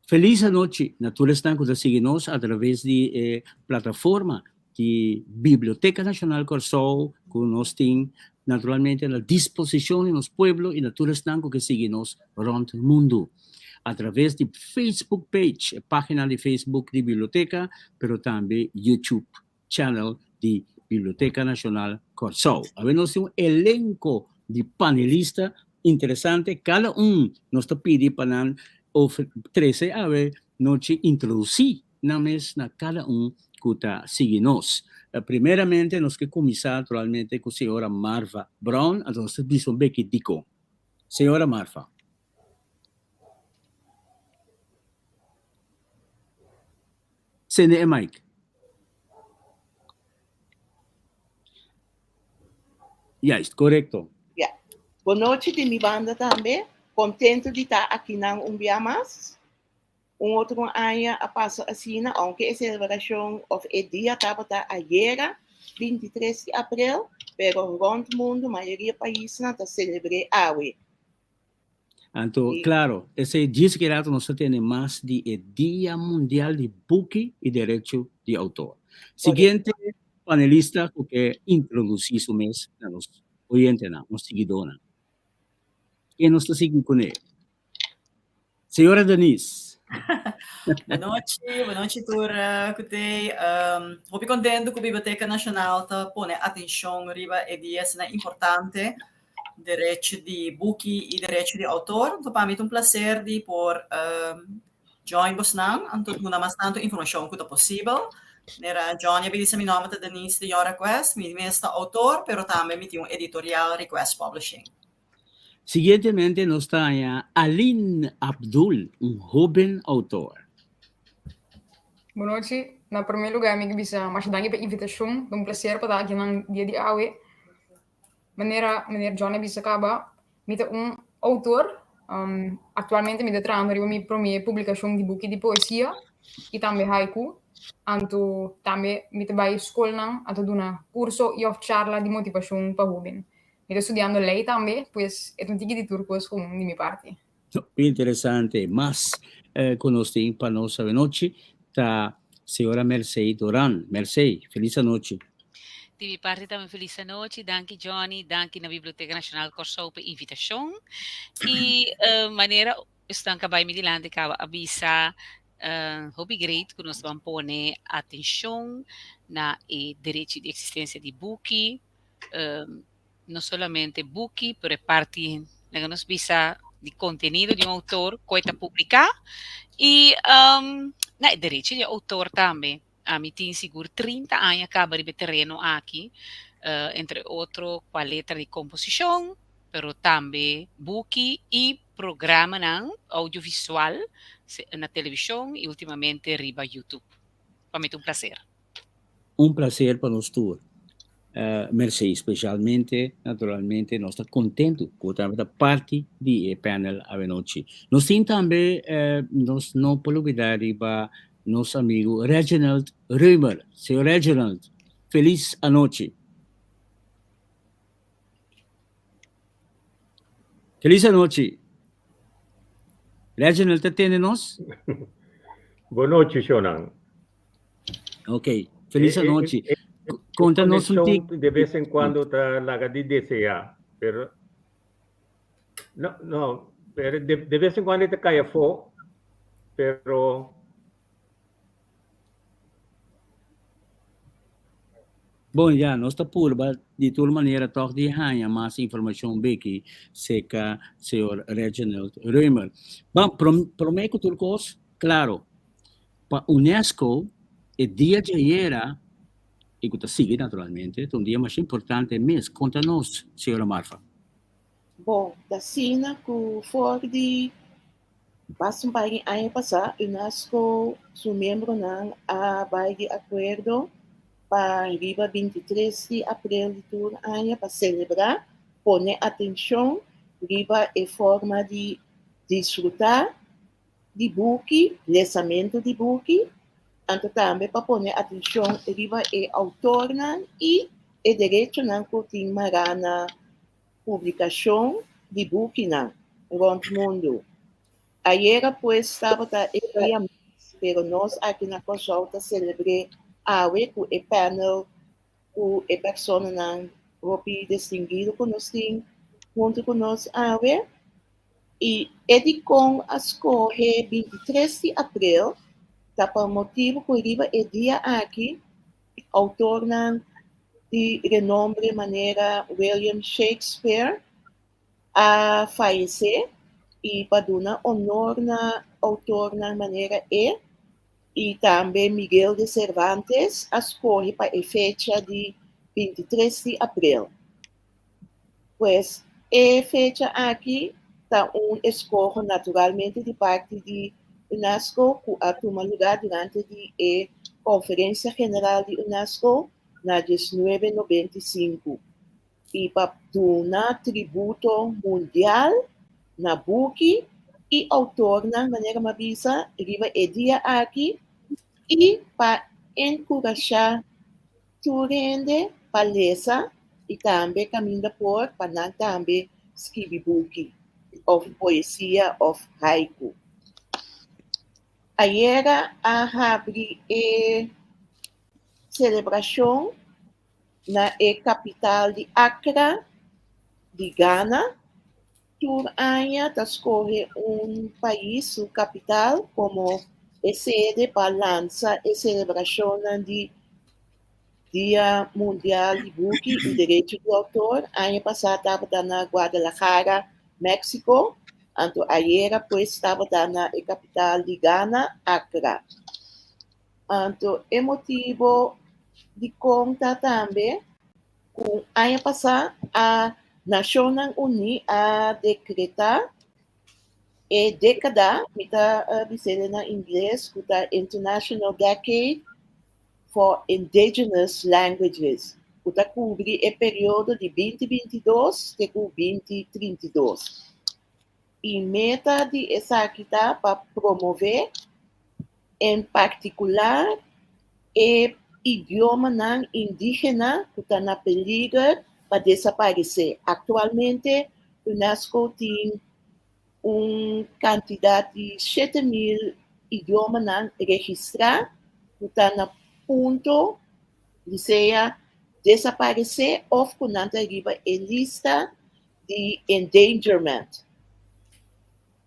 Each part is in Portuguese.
Feliz noite. Naturalmente, estamos seguindo-nos através de plataforma de Biblioteca Nacional Corsol, que nós temos naturalmente à disposição nos pueblos e naturalmente que seguimos rond o mundo. Através de Facebook page, página de Facebook de Biblioteca, pero também YouTube channel de Biblioteca Nacional Corsol. Havemos um elenco de panelistas interessante, cada nos pede para of 13 ave noche introducir na mes na cada que está seguindo-nos. Primeiramente, nós que começar naturalmente com a senhora Marva Brown, a nossa visão bem que dico. Senhora Marva. Sende é Mike. Yes, correto. Yeah. Boa noite de minha banda também. Contento de estar aqui na Umbiamas. Outro ano a passo assim, aunque a celebração of o dia estava ayer, 23 de abril, pero rond o mundo, a maioria dos países está celebrando hoje. Então, claro, esse dia que nós temos mais de Dia Mundial de Book e Direito de Autor. Seguinte panelista que introduzir o mês a nós oyentes, nos seguidores. E nós estamos seguindo com ele. Senhora Denise. Boa noite, Tura. Estou contente que a Biblioteca Nacional está pondo atenção riba e dias importante direito de book e direito de autor. Então, para mim é um prazer de por join Bosnan, então muna mais tanto informação que é possível. Nera John e disse meu nome é Denise de Your Request, me mesmo autor, pero também me um editorial Request Publishing. Seguintemente nos está Aline Abdul, jovem autor. Boa noite. Na primeiro lugar, me bisa mais danke pela invitação. É um prazer para estar aqui no dia de hoje. Meneer John bisa acaba, me autor. Atualmente me trabalho minha primeira publicação de book de poesia e também haiku. Anto também me trabalho escola, anto dona curso e of charla de motivação para jovem. Me estou estudando lei também, pois é um tique de turcos com de minha parte. Interessante, mas conosco para nós essa noite a senhora Mercedes Doran. Mercedes, feliz noite. De minha parte também feliz noite. Danke Johnny, danke na Biblioteca Nacional Corsol pela invitação. E maneira estão acabando de lá de cá avisa hobby great que nós vamos pôr atenção na direito de existência de book, não somente book, mas parte da nos visa de conteúdo de autor que está publicar e na direito de autor também. A mim tem seguro 30 anos acaba de terreno aqui, entre outros com a letra de composição, pero também book e programa audiovisual na televisão e ultimamente riba YouTube. Para mim é um prazer. Um prazer para nós todos. Mercedes, especialmente, naturalmente, nós estamos contentos por estar parte do panel a noite. Nós temos também, nós não podemos olvidar, nosso amigo Reginald Römer. Senhor Reginald, feliz noite. Feliz noite. Reginald, está entendendo-nos? Boa noite, Shonan. Ok, feliz noite. Conta-nos um pouco. De vez em quando está larga de desejar, pero não, pero de vez em quando está cai fogo, pero bom, já nós está por de toda maneira toch de ganhar mais informação bem que seca senhor Reginald Römer. Bom, prometo tudo coisa, claro. Para UNESCO, o dia de ayer e que sigue naturalmente, é um dia mais importante mês. Conta-nos, senhora Marfa. Bom, da China, que for de basta ano passado, UNESCO, seu membro não a de acordo para arriba 23 de abril de todo ano para celebrar, pôr atenção, riba e forma de desfrutar de book, lançamento de book, então também para pôr atenção riba e autor e o direito que tem na publicação de book no mundo. ayer pues estaba el día más, pero nos aquí na consulta celebré awe com o panel com a persona nan ropi distinguido conosco junto conosco awe e ele com as corre 23 de abril tá por motivo que riba o dia aqui autor nan de renombre maneira William Shakespeare a falecer e para dar honor na autor na maneira e também Miguel de Cervantes escolhe para a fecha de 23 de abril. Pues, a fecha aqui está escolha naturalmente de parte de UNESCO que a tomar lugar durante a Conferência General de UNESCO na 1995 e para dar tributo mundial na Buki e autor na maneira mabisa riba e dia aqui e para encorajar turende palestra e também caminha por para também escrever Buki of poesia of haiku. Ayer a abrir a celebração na capital de Accra, de Ghana. Por año escoge país, su capital, como sede para lanzar a celebración de Dia Mundial de Buki y Derecho de Autor. Año pasado estaba en Guadalajara, México. Anto ayer pues estaba en la capital de Ghana, Accra. Anto el motivo de conta también, con año pasado a Naciones Unidas a decretar a década, que está diciendo en inglés, que está International Decade for Indigenous Languages, que está cubre el periodo de 2022 a 2032. Y meta de esa actividad para promover, en particular, el idioma indígena que está en peligro para desaparecer. Actualmente, UNESCO tiene una cantidad de 7.000 idiomas registrados que están a punto de desaparecer o que están arriba en lista de endangerment.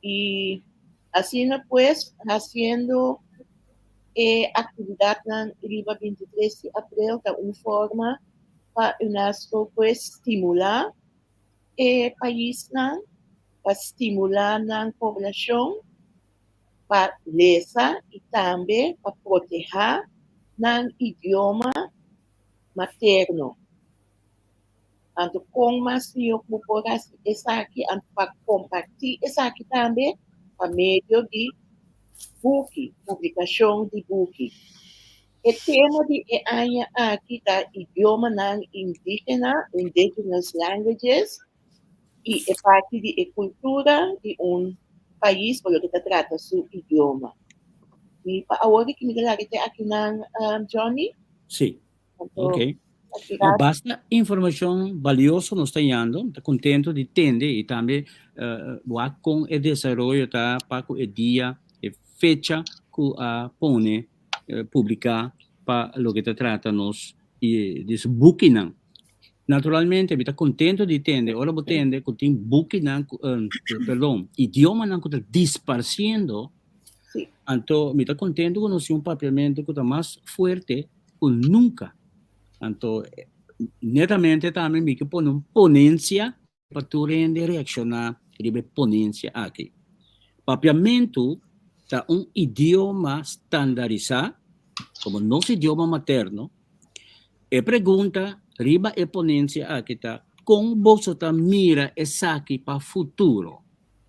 Y así pues, haciendo actividad arriba 23 de abril de una forma para UNESCO pues estimular el país, para estimular la población, para leer y también para proteger el idioma materno. Tanto con más yo puedo estar aquí para compartir esa aquí también por medio de Buki, publicación de Buki. El tema de año aquí está idioma indígena, indigenous languages, y es parte de la cultura de un país por lo que se trata su idioma. Y para ahora que me da aquí Johnny. Sí, ok. Actividad. Basta informação valiosa nos está dando, está contento de entender e também com o desenvolvimento para o dia e fecha que pone publicar para o que trata nos e desse booking. Naturalmente, eu estou contente de entender, ora vou entender que tem booking, perdão, idioma não que está disparciendo, então eu estou contente que nós um papiamento que está mais forte que nunca. Então, netamente também me que pôr uma ponência para tu render reaccionar sobre ponência aqui. Papiamento é idioma standardizado, como nosso idioma materno, e pergunta, riba e ponência aqui está, como você mira essa aqui para o futuro?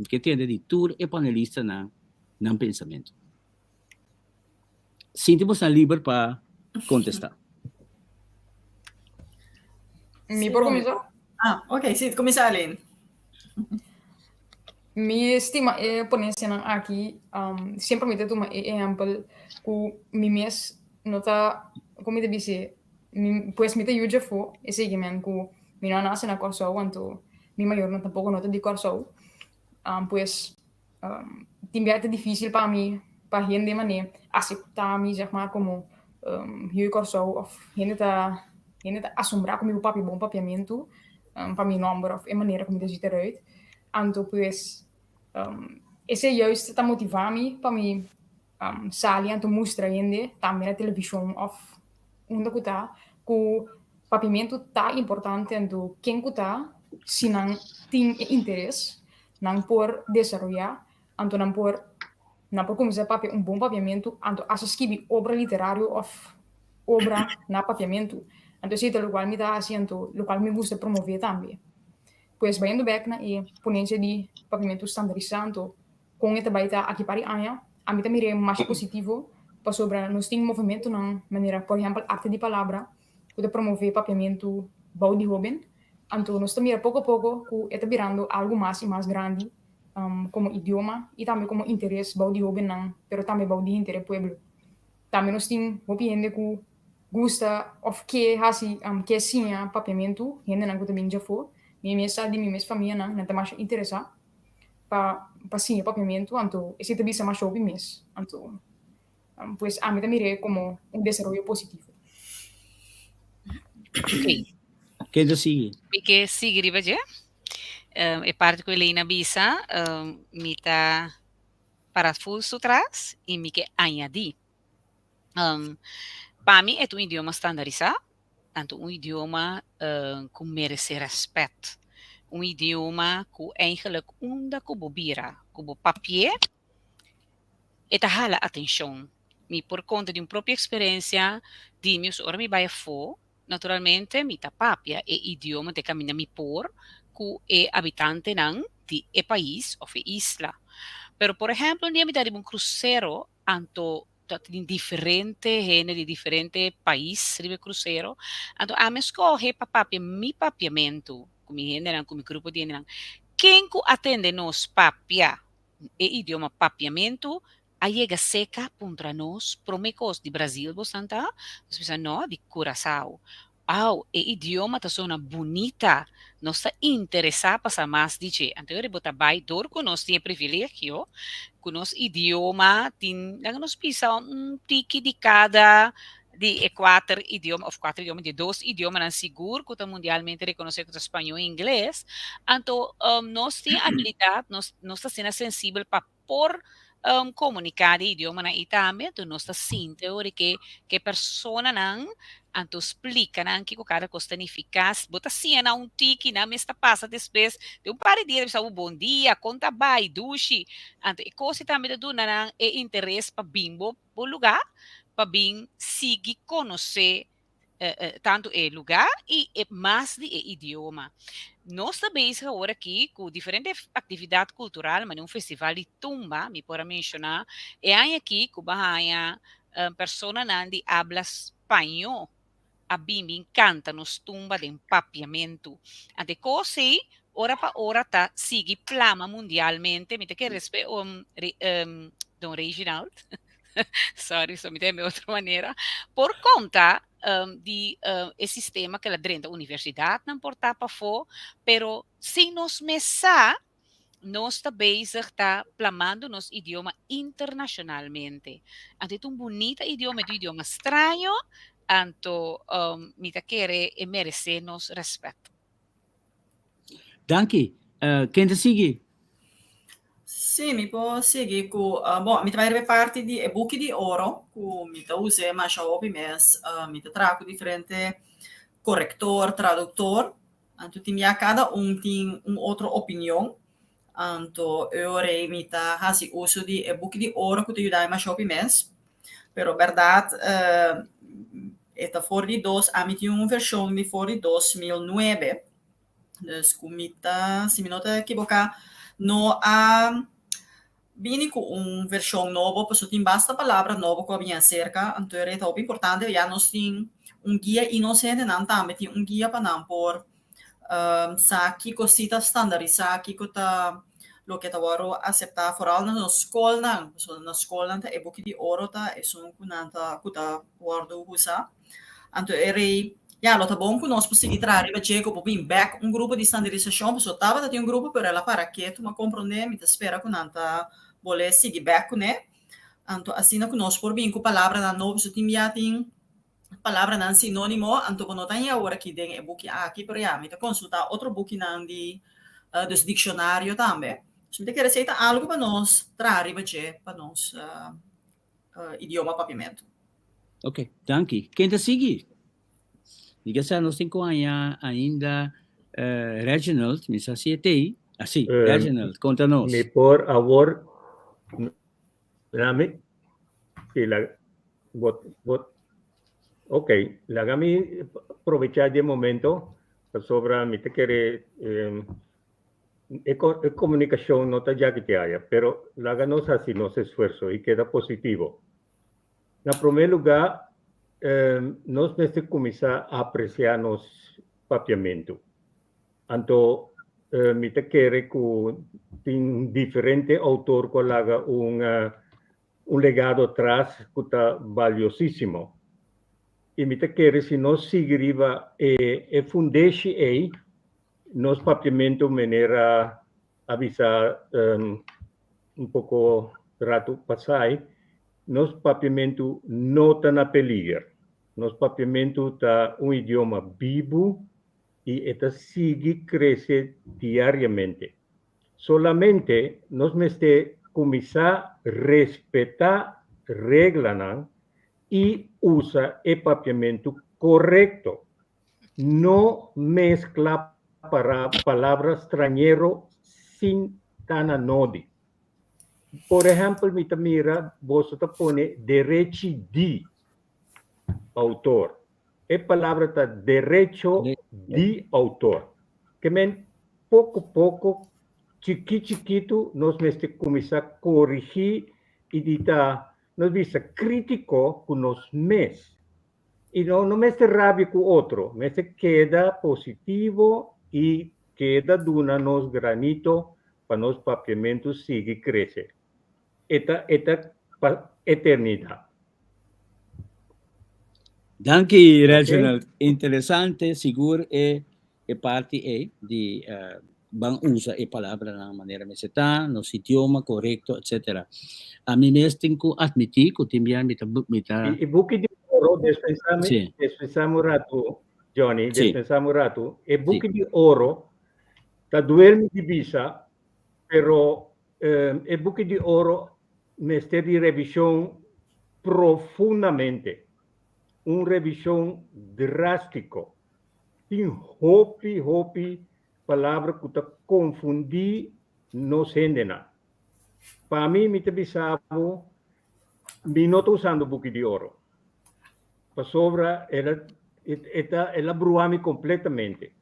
Que tem de tur e panelista no pensamento. Sinto-vos livre para contestar. ¿Me por comenzar? Ah, ok, sí, comienza Aline. Mi estima ponencia aquí, siempre me tengo ejemplo, que mi mes no está, como te dice, pues me te ayuda fue ese seguimiento que mi nana hace en corso, cuando mi mayor no tampoco no te di corso, pues timbiate difícil para mim, para gente mané, aceitar mim, zeg maar, como eu corso of gente tá assombrar com meu papi bom papiamento, para mim nombre of maneira como dit eruit. Anto pues esse juist tá motivar me para mim sali anto mostra gente também na televisão of onde que tá que papiamento tá importante anto quem que tá se não tem interesse não por desenvolver anto não por começar a bom papiamento anto a escrever obra literário of obra na papiamento anto se lo qual me dá assim anto lo qual me gusta promover também pues vayendo back na ponencia de papiamento standardizado com esta baita aqui para a mim também é mais positivo para sobre nós tem movimento na maneira por exemplo arte de palavra que promover papiamento bau de jovem anto nós também pouco a pouco que está virando algo mais e mais grande como idioma e também como interesse bau de jovem não pero também bau de interesse pueblo também nós tem gente que gosta of que hasi que sim papiamento gente não que também já foi minha sa di minha família não tá mais interessar para sim papiamento anto esse também se mais shopping mês anto pues a mim também é como desenvolvimento positivo. Ok. Quem sigue? Porque sigue riba je. E parte com Helena Bisa, mita para fuso trás e me que añadir. Para mim é um idioma standardizado, tanto um idioma que merece respeito. Um idioma que eigenlijk onda que bobira, que bo papier, e ta hala atenção. Me por conta de uma própria experiência, de meus ora me vai for, naturalmente me ta papia e idioma de caminha me por, que é habitante não de e país ou de isla. Pero por exemplo, nem me daria um cruzeiro anto de diferente gênero, de diferente país, ribe cruzeiro, anto a me escorre para papia mi papiamento, com mi gênero, com mi grupo de gênero. Quem que atende nos papia e idioma papiamento, a chega seca contra nós, promecos de Brasil, bastante, nós pensamos, não, de Curaçao. E idioma tá sona bonita, nós está interessado para mais de que. Então, eu botar vai dor que nós tem privilégio, que nosso idioma tem, nós pisa tique de cada de quatro idiomas, ou quatro idiomas, de 2 idiomas, não seguro, que está mundialmente reconhecido como espanhol e inglês. Então, nós temos habilidade, nós está sendo sensível para por comunicar idioma na itame, então nós está sentindo que pessoa não anto explica que cada coisa significa, bota assim na tique, na mesta passa depois de par de dias, bom dia, conta vai, duche, anto e coisa também do não é interesse para bimbo, o lugar, para bem seguir conhecer tanto o lugar e mais de idioma. Nós também agora aqui com diferentes atividades culturais, mas um festival de tumba, me pode mencionar, e aí aqui com Bahia, pessoas que habla espanhol, a mim me encanta nos tumba de papiamento. Ante così, ora para ora tá sigue plama mundialmente, me te que respeito Don Reginald, sorry, só me tem de outra maneira, por conta de sistema que lá dentro da universidade não porta para fora, pero se nos mesa nós também está plamando nosso idioma internacionalmente. Ante um bonito idioma, de idioma estranho, anto me querer e merece nos respeito. Danke. Quem sigue? Sì, mi può seguire con, mi troverebbe parte di e-book di oro, con mi usa ma shop mes, mi trago differente corrector, traductor, anto ti mi cada un altro opinion, anto ore mi ta hasi uso di e-book di oro che ti aiuta ma shop mes, pero verdad esta for di dos, a mi ti un versione di for di 2009, dus kumita, si mi nota equivocar, no vini com versão nova, pessoa tem basta palavra nova que vinha cerca, então é top importante, já nós tem guia inocente não também tem guia para não por saque cosita standardizar que tá lo que tá varo aceitar foral na escola não, pessoa na escola não é pouco de ouro tá é só que não tá guardo usa, então ja, lo tá bom que nós podemos entrar e ver como bem back grupo de standardização, pessoa tava tem grupo para ela para quieto, mas compreender, me espera que não tá bole sigi back né anto assim que nós por bem com palavra na novo so timbiating palavra nan sinônimo anto kono tanya ora ki den e buki aqui per ya mita consultar outro buki nan di dos dicionário também so mita que receita algo para nós trari para nós idioma papiamento. Ok, danke. Quem te sigue? Diga se nós temos ainda Reginald, me sacietei. Assim, Reginald, conta-nos. Me por favor, dame que la ok, la gami aprovechar de momento sobre mi te quiere comunicación no está ya que te haya, pero la ganos así nos esfuerzo y queda positivo. En primer lugar, nos debe comenzar a apreciar nos papiamento. Anto mi te quiere con un diferente autor que haga un legado atrás que está valiosísimo. E mi te quiere si no seguiva e fundesci nos papiamento manera avisa un poco rato passai, nos papiamento não está na peligro. Nos papiamento está um idioma vivo e está sigue cresce diariamente. Solamente nos meste começar a respeitar reglas e usa o papiamento correto. Não mezcla para palavras estrangeiro sin tan anodi. Por exemplo, mira, você põe derecho de autor. A palavra está derecho de autor. Que men pouco a pouco, chiquito, nós temos que começar a corrigir e ditar, nós visa crítico com nós mesmos. E não mete rabia com o outro, mas queda positivo e queda duna nos granito para nos papiamentos seguir crescer. Esta eternidade. Danke, Reginald. Interessante, seguro é parte de bang usa a palavra na maneira meseta, no idioma correto, etc. A mim mesmo tenho que admitir que timbian mita. E buki de ouro, dispensamos rato, Johnny, dispensamos rato. E buki de ouro, tá duerme de visa, pero e buki de ouro mester de revisão profundamente. Una revisión drástico. Tin hopi, palabra que te confundí, no sendena. Para mí, me te bisabo, mi no estoy usando buque de oro. Para sobra, ela bruami completamente.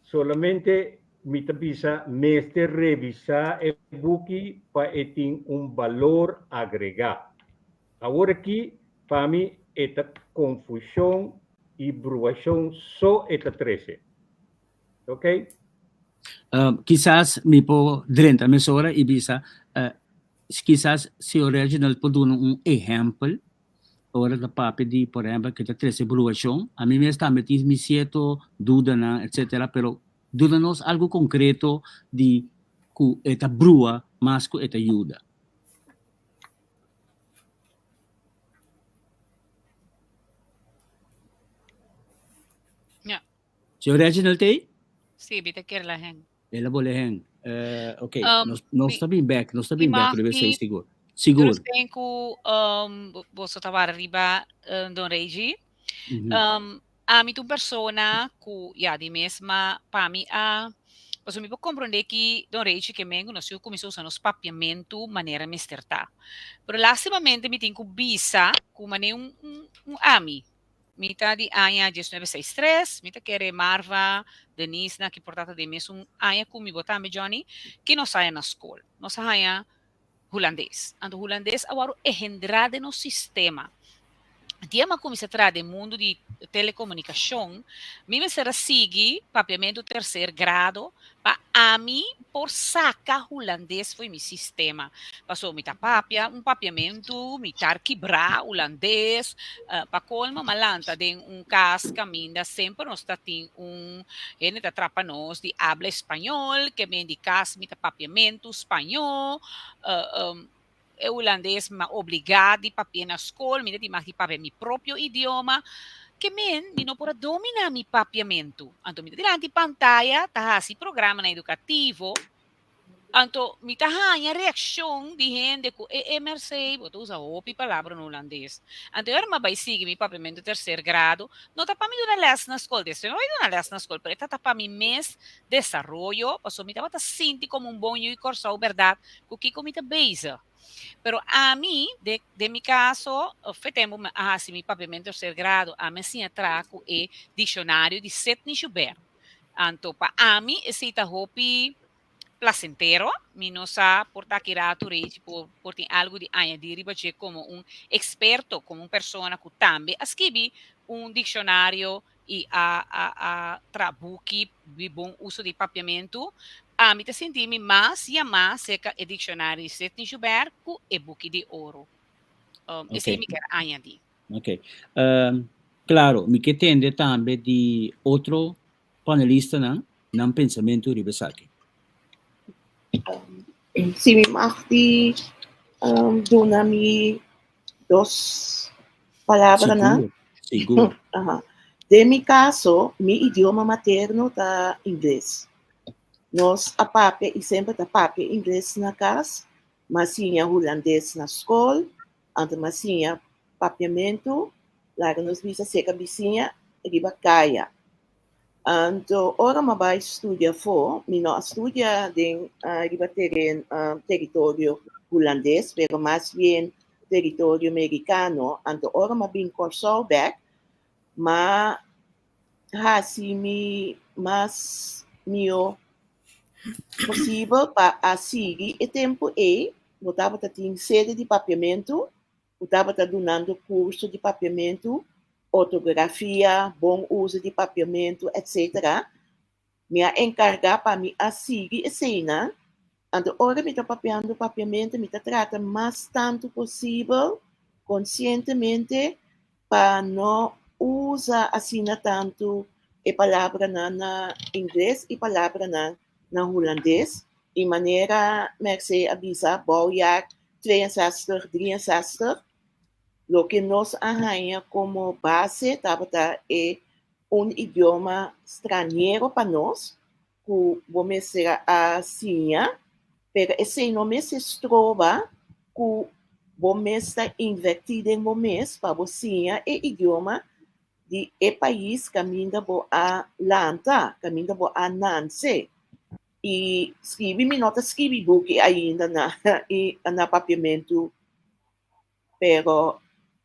Solamente me te bisa, me este revisar el buque para tener un valor agregado. Ahora aquí, para mí, esta confusão e bruação só esta 13. Ok? Quizás mi po 30 mesora e bisa, quizás se o Reginald po doon exemplo, ora da papi di, por exemplo, que esta 13 bruação, a mim mesmo também me sieto duda na, etc. Pero duda-nos algo concreto de que esta brua, mas que esta ajuda. Senhor Reginald aí? Sim, bita quer lá hen. Ela boleh hang. Ok, nós está bem back, deve ser seguro. Seguro. Eu tenho que você estava arriba do Regi. A mim tu persona que já de mesma para mim você me pode compreender que do Regi que mengo nós começou a usar os papiamento maneira mesterta. Pero lastimamente me tenho que bisa com maneira ami. Mita di Anya 1963, mita quere Marva, Denise na que portata de mesmo Anya kumi botame Johnny, que não saia na escola. Não saia holandês. Ando holandês agora é entrada no sistema. Diama come si tratta del mondo di telecomunicazione, mi sarà sigi papiamento tercer grado, pa ami por saca holandês foi mi sistema. Passou mi papia, un papiamento, mi tarquibra holandês, pa colma malanta den un casca minda sempre non stati un ene ta trappa nos di habla espanhol, que me indicas mi papiamento espanhol, é holandês ma obrigado para ir na escola, me di mas para mi proprio idioma, que men mi não pode dominar mi papiamento. Anto mi dilanti pantalla, tá si programa na educativo, anto mi tahanha reação de gente que emergei, boto usa outra palavra no holandês. Anto eu ma vai seguir mi papiamento terceiro grado, não tá para me dar les na escola, desse não vai dar les na escola, pero tá para mi mes desarrollo, passo mi tá sinti como um bom e corso, verdade, que o que comita beisa. Pero a mí, de mi caso, fetemo assim, mi papiamento terceiro grado, a mim sim trago e dicionário de Sidney Joubert. Anto, pa a mim, esse hopi placentero, mi não sa portar kirato rei, por ter algo de añadir, como um experto, como uma pessoa que também escreve um dicionário e a trabuki de bom uso de papiamento, a mi te sentimi mais e mais seca e dicionário de Sidney Joubert com e-book de ouro. Esse Ok. mi quer añadir. Ok. Claro, mi que tende também de outro panelista ng pensamento ribasaki. Si mi mahti dunami dos palabras na. Seguro. Ajá. De mi caso, mi idioma materno tá inglês. Nós apape e sempre tá pape inglês na casa, mas tinha holandês na escola, antes mas tinha papiamento, lá nos visa seca vizinha, riba caia. Então, ora ma vai estudar for, mi não estudia em riba território holandês, pero mais bem território americano. Então, ora ma bin corso back, ma hasi mi mas mio possível para a seguir e tempo eu estava tendo sede de papiamento, eu estava dando curso de papiamento, ortografia, bom uso de papiamento, etc. Me encargar para me a seguir a cena, então hora me está papiando papiamento, me trata mais tanto possível, conscientemente, para não usar assim tanto a palavra na inglês e palavra na holandês, de maneira, mercê avisa, bouwjaar 62, 63, lo que nos arranha como base, tabata é um idioma estrangeiro para nós, que vamos ser assim, pero esse nome se trova que vamos estar invertido em momentos para você é idioma de país caminha a lanta, caminha a nanse. E escrevi, mi nota escrevi book ainda na papiamento, pero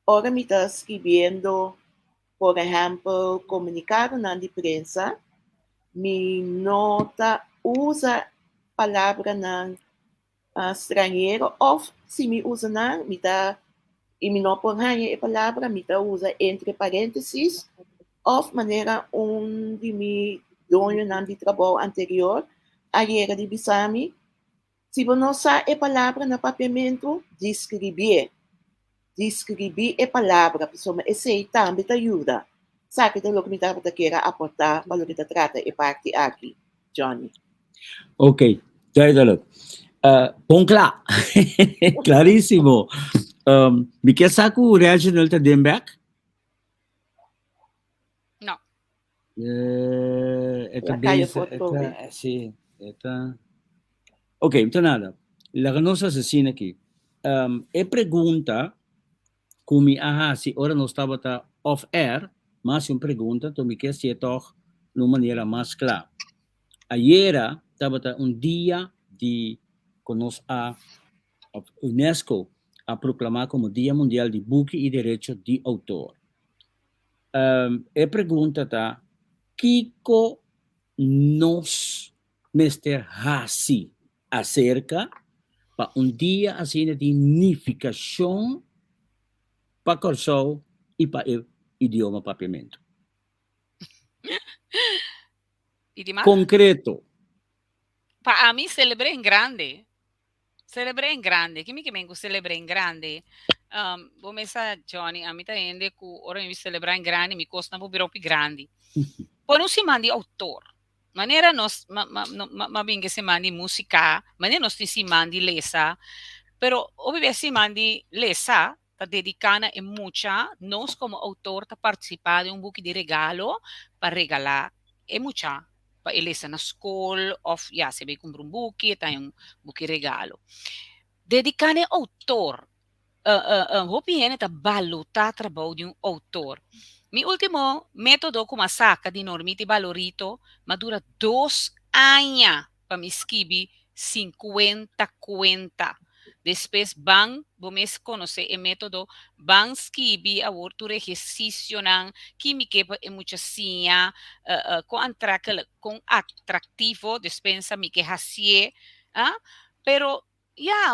ora me está escrevendo, por exemplo, comunicado na prensa, mi nota usa palavra na estrangeiro, ou se me usa me dá, e me não põe a palavra, me dá usa entre parênteses, ou maneira onde me dono de trabalho anterior, a era de Bisami, se você não sabe a palavra no papiamento, descrever a palavra, pessoa, esse também te ajuda. Sabe que lo que me estava querendo aportar, mas o que trata é parte aqui, Johnny. Ok, duidelijk. Bom klaar. Claríssimo. Mi quer saco regional te Denberg? Não. Esta Caio base, Porto, sim, esta. Ok, então nada. La nossa assassina aqui. E pergunta como se ora não estava off air, mas uma pergunta, tu me quer se toch de uma maneira mais clara. Ayer estava dia de conosco a UNESCO a proclamar como Dia Mundial de Book e Direito de Autor. E pergunta tá, Kiko nos Mr. Hassi acerca para dia assim de unificação para corso para o idioma papiamento. E demais? Concreto. Para mim, celebrei em grande. Celebrei em grande. Que me celebrei em grande. Vou começar, Johnny, a mim tá ainda que ora me celebrar em grande, me costa não virar grande. Por não se mande autor. Maneira nós, ma binge se mandi música, maneira nós se mandi lesa, pero obviamente se mandi lesa, tá dedicada e mucha, nós como autor tá participar de book de regalo para regalar e mucha. Pa elesa na school, of ja, se vai comprar book, tá book regalo. Dedicare autor. Hopi hene tá valutar trabalho de autor. Mi último método como saca de normiti valorito, ma dura 2 anos para me escrever 50 conta. Depois, vamos conhecer o método, van escrever a outro exercício, que me quebra muita sinha, com atrativo, dispensa me que hacie, pero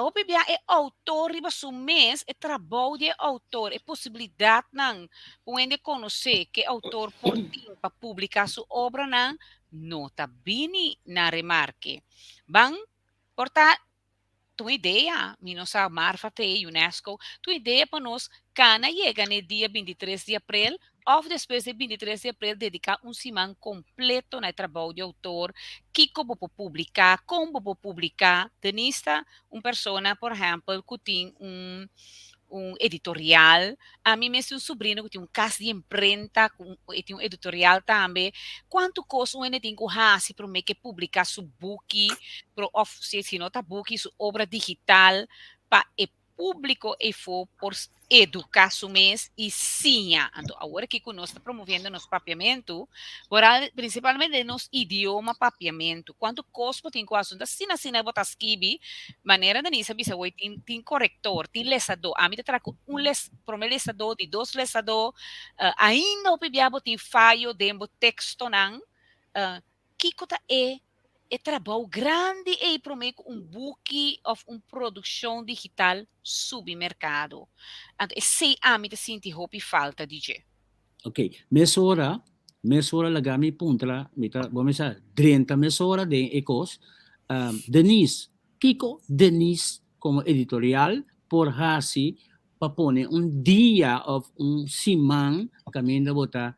o bebê é autor, riba su mês, é trabalho de autor, é possibilidade não, onde conhecer que autor por tempo para publicar sua obra não, nota bene na remarque. Bang, portanto, tua ideia, nossa Marfa te UNESCO, tua ideia para nós, cana chega no dia 23 de abril, ou depois de 23 de abril, dedicar semana completo no trabalho de autor, que como vou publicar, como vou publicar, tenista, persona, por exemplo, que tem editorial, a mim mesmo sobrinho que tem casa de imprenta, tem editorial também, quanto custa ele tem que fazer para me que publicar seu book, para se não tá book, sua obra digital, para o público e for por educar su mês e sim, então agora que nós está promovendo nosso papiamento, principalmente nos idioma papiamento, quanto custa tem com assunto, se na botar escrever, maneira de nisa bisa oi tem corretor, tem lesador, a mim tra primeiro lesador, de 2 lesador, ainda o pibiabo tem falho dentro texto não, que cota é trabalho grande e promete book of produção digital submercado. Então, sei a mim te senti hopi falta, DJ. Ok, mesura lagami puntra, vamos a 30 mesura de ecos, Denise, Kiko Denise como editorial, por hasi, para poner dia of simang, caminho bota,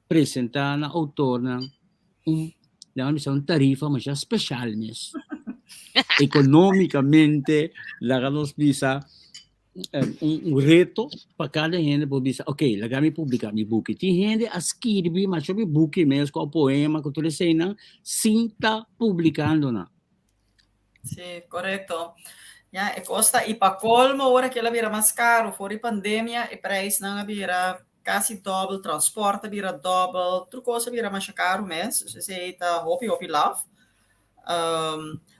apresentar na autor na tarifa mas especial mes. Economicamente, lagamos bisa reto para cada gente por bisa, ok, lagami publicar mi book. Tem gente a escrever, mas eu book mesmo com poema, com tudo isso aí, sinta publicando na. Sì, corretto. Ja, e costa e para colmo ora che la vira mais caro, fuori pandemia e preço não vira quasi double, transporte vira double, tudo coisa vira mais caro mesmo, se está hopi love.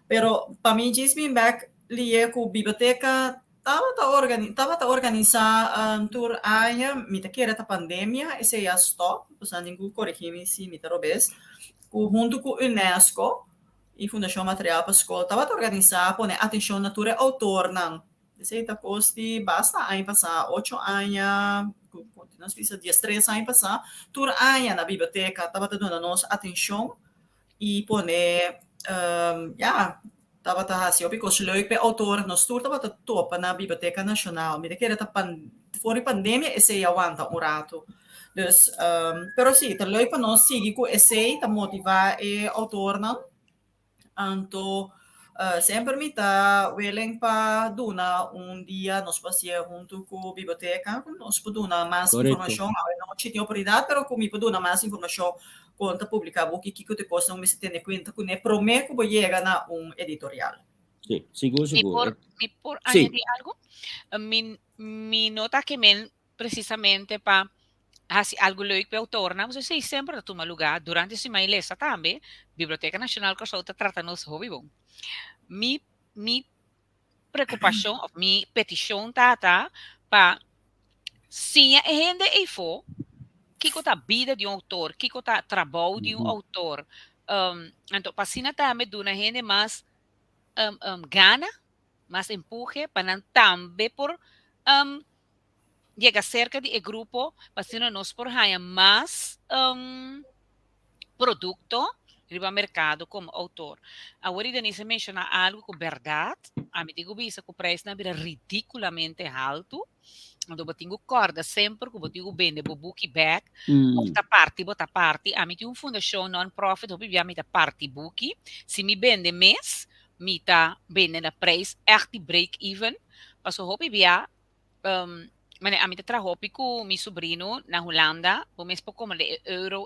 Pero para mim diz-me back lie com biblioteca tava ta organizar tour aia mi ta queira ta pandemia e se ia stop, usando ninguém corrigir se mi ta robes, junto com UNESCO e Fundação Material para Escola, estava a organizar, pôr atenção na natura autor, não. Receita costi, basta aí passar 8 anos, nós fizemos dias 3 anos passar, tur anos na biblioteca, estava dando nossa atenção e pôr, estava a assim, porque os leuk autor, nós tur estava topa na Biblioteca Nacional, me que era fora pandemia, esse ia aguenta rato. Dus, pero sim, tá leuk para nós seguir com esse, tá motivar e autor, não. Anto sempre me está willing para dar dia nós passear junto com a biblioteca, nós podemos dar mais informação, não tinha prioridade, mas como podemos dar mais informação quando publicar o que te custa, não se tem conta que prometo que vou chegar na editorial. Sim, seguro. Me por añadir algo, mi nota que precisamente para algo leuk para autor, não sei sempre na toma lugar durante esse mailesa também, Biblioteca Nacional que está tratando os hobby bom. Mi preocupação, mi petição tá para sim a gente e for que tá vida de autor, que tá trabalho de autor. Então para sim também dona gente mais gana, mais empurre para também por llega cerca de grupo, pasando nos por haya más producto riba mercado como autor. Agora, Denise menciona algo com verdade. A mim digo isso, que o preço não vira ridiculamente alto. Quando eu tenho corda sempre, que eu tenho vende o book back, bota parte. A mim tem uma fundação non-profit, eu vivia a parte book. Se me vende mês, me tá vende na preço, echt break even. Mas eu vivia, a mim trabalho com meu sobrinho na Holanda, o mês por como de euro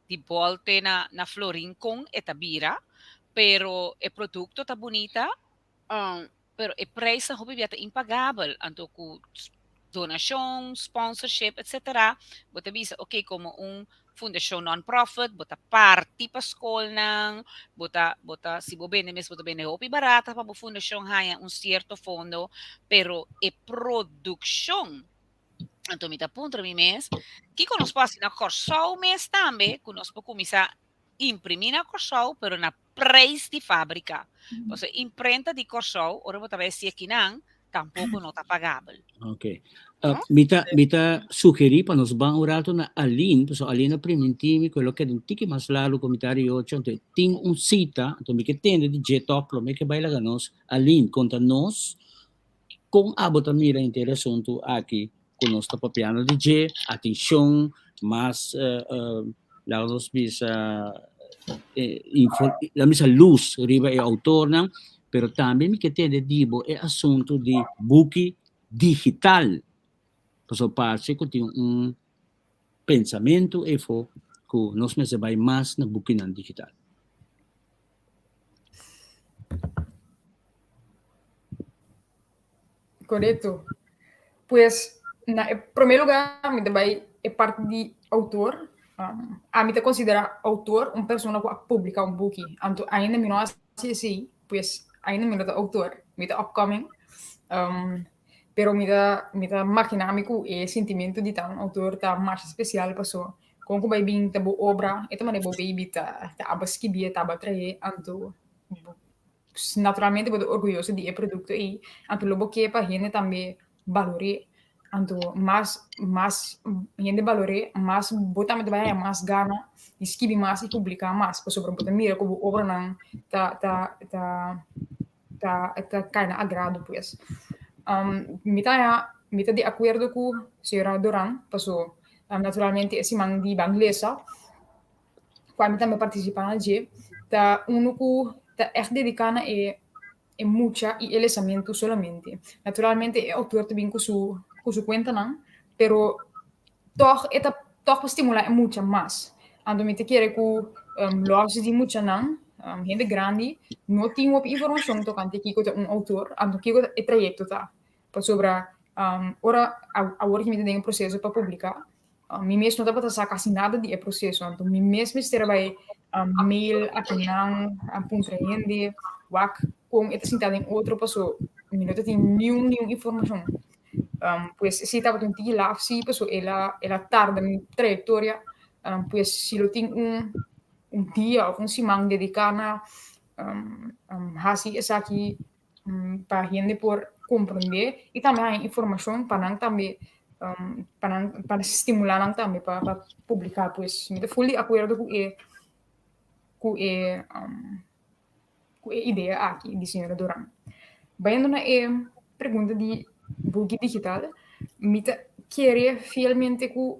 di volte na florin con etabira, pero el producto está bonita, pero el preço é impagável, então com donação, sponsorship, etc. Você bisa, ok, como fundação non-profit, bota parte para escola, bota se você bene mesmo, bota bene hopi barata para a fundação haya certo fundo, pero a produção então, me dá ponto mi mês, que conosco assim na Corsol mês também, conosco começar a imprimir na Corsol, pero na preço de fábrica. Você imprenta de Corsol, ora você vai se aqui não, tampouco não está pagável. Ok. Mita sugeri para nos bang urato na alin, so alin na primentimi, quello che non tiki mas lalo komitari 8, então ting un sita, então mi che tende di jetok, lo me che baila ganos, alin conta nos, kung abot ang mira interesante aqui conosco papiano DJ, atenção, mas lagos bisa la misa luz riba e autor não, pero também me que tem dibo é assunto de book digital. Passo parte que tem pensamento e fo que nós me vai mais na book digital. Correto. Pues, em primeiro lugar, me vai é parte de autor. A mim te considera autor uma pessoa que publica book. Então, ainda me não assim, pues, ainda me não é autor. Me é upcoming. Pero me dá maquinâmico e sentimento de um autor tá mais especial passou. Como vai bem tá boa obra, e também boa baby tá abasquibia tá batrae, então naturalmente vou orgulhoso de produto e então logo que para gente também valore, então mais gente valore, mais botar me vai mais gana, escrever mais e publicar mais, para sobre botar mira como obra não tá kind agrado pues. Me tá de acordo com a senhora Doran, passou naturalmente esse man de banglesa, quando também participa na G, tá único tá echt dedicado é mucha e elesamento solamente. Naturalmente é autor também com sua conta não, pero toch para estimular mucha mais. Então me te quer que lojas de mucha não, gente grande, não tem uma informação tocante que é autor, então que é trajeto tá. Para sobre ora agora que me tem um processo para publicar, me mesmo não dá para sacar assim nada de processo, então me mesmo estar vai mail aqui não puntrende, wak com esta sentada em outro passou, me não tem nenhuma informação. Pues se estava tentando lá, sim, passou ela tarda na trajetória, pues se eu tenho dia ou semana dedicada assim essa aqui para gente por compreender e também a informação para também para estimular também para publicar pues me fully acordo com a ideia aqui de senhora Doran. Vendo na pergunta de book digital, me querer fielmente que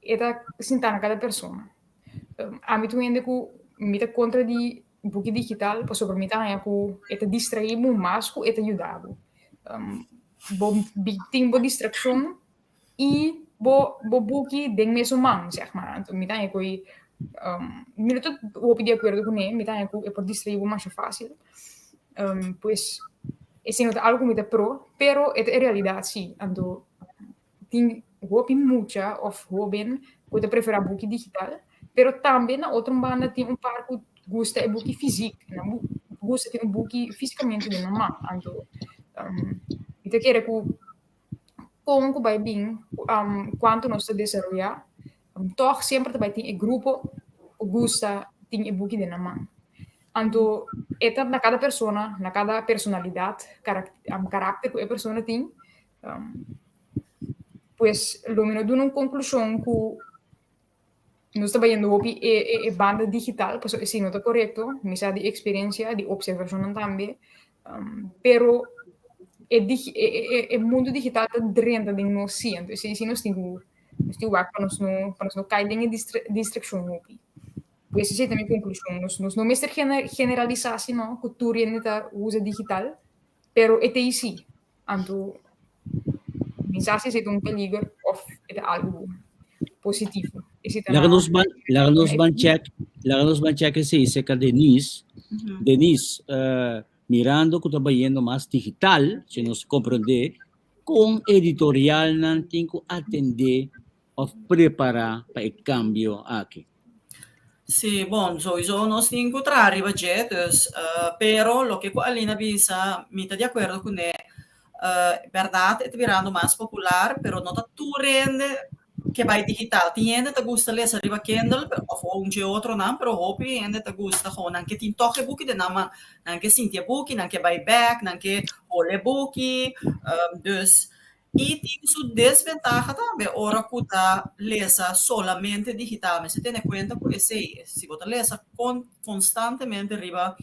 eta sentar cada pessoa. A mim também que me contra de book digital, por sobre mim também que eta distrair mais que eta ajudar. Tem boa distração e boa book de mesmo man, zeg maar. Então me também que me tô de acordo com ele, me também que é por distrair mais fácil. Pues esse não é algo muito pro, pero é realidade sim. Então tem hopi mucha of hoben que prefere book digital, pero também na outra banda tem par que gosta de book físico, não gosta de book fisicamente de normal. Então eu quero que como vai bem quanto nós desenvolver, toch sempre vai ter grupo que gosta de book de normal. Então, é na cada pessoa, na cada personalidade, caráter que a pessoa tem, pues lo menos de una conclusión que no está viendo banda digital, pues sí, no está correcto, misa de experiencia, de observación también, pero el mundo digital está dentro de nós sempre, se nós temos para nós não cair em distração hopi. Pues essa é a minha conclusão, nós não mestre generalizar se não, cultura ainda usa digital, pero é isso, então mensagem é peligro ou é algo positivo. Lagan nos ban check se dice que Denise, mirando que está yendo más digital, se nos comprende, con editorial não tem que atender ou preparar para o cambio aqui. Sì, bon, sowieso non si incontrare i budget, però lo che qua Alina bisa, mi sta di accordo con è, verdade, è virando mais popular, però non tu rende che vai digital. Ti ende te gusta leser riva Kindle, o un ge outro não, però hopi ende te gusta gewoon, anche ti toche buki de nama, anche sintia buki, anche vai back, anche ole buki, dus e tem sua desvantagem também, ora que está lesa solamente digital, mas você tem em conta que se você lesa constantemente riba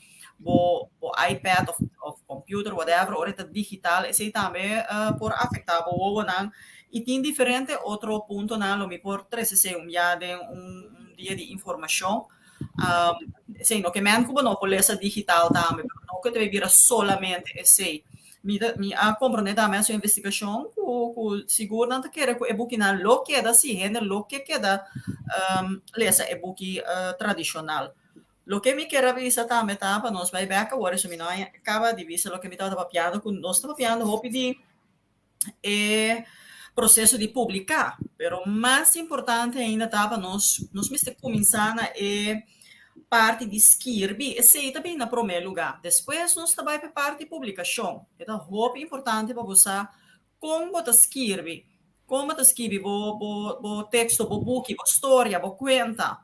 o iPad ou computer, whatever, ora está digital, esse também por afetar o não. E tem diferente outro ponto não, me por 360 dia de dia de informação. Sim, no que men como não por lesa digital também, não que deve vir solamente esse mi comprende também sua investigação com seguro não quer que e-book na lo que da si rende lo que da lesa e-book tradicional lo que me quer avisar também tá para nós vai ver agora se me não acaba de ver lo que me estava papiando com nós estava papiando hope de processo de publicar pero mais importante ainda estava nós me começando parte de escrever, esse também na primeiro lugar. Depois nós também para parte de publicação. Então, roupa importante para você como você escreve, como você escreve o texto, o book, a história, a conta.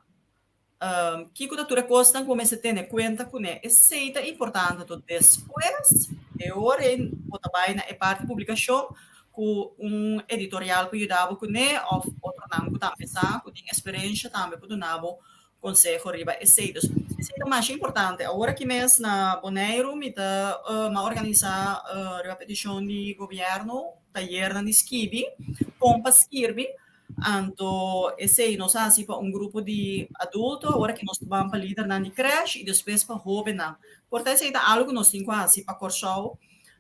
Que cultura custa como você tem conta com ele. Esse é importante. Então, depois, agora você vai na parte de publicação com editorial que ajudava com ele, ou outro não que também sabe, que tem experiência também para dar consejo riba esseidos. Isso é mais importante. Agora que mês na Bonaire, me organizar a petição de governo, taller na esquibi, pompa esquibi, então esse nós assim para grupo de adultos, agora que nós vamos para líder na creche e depois para jovem não. Portanto, esse é algo que nós temos assim para corso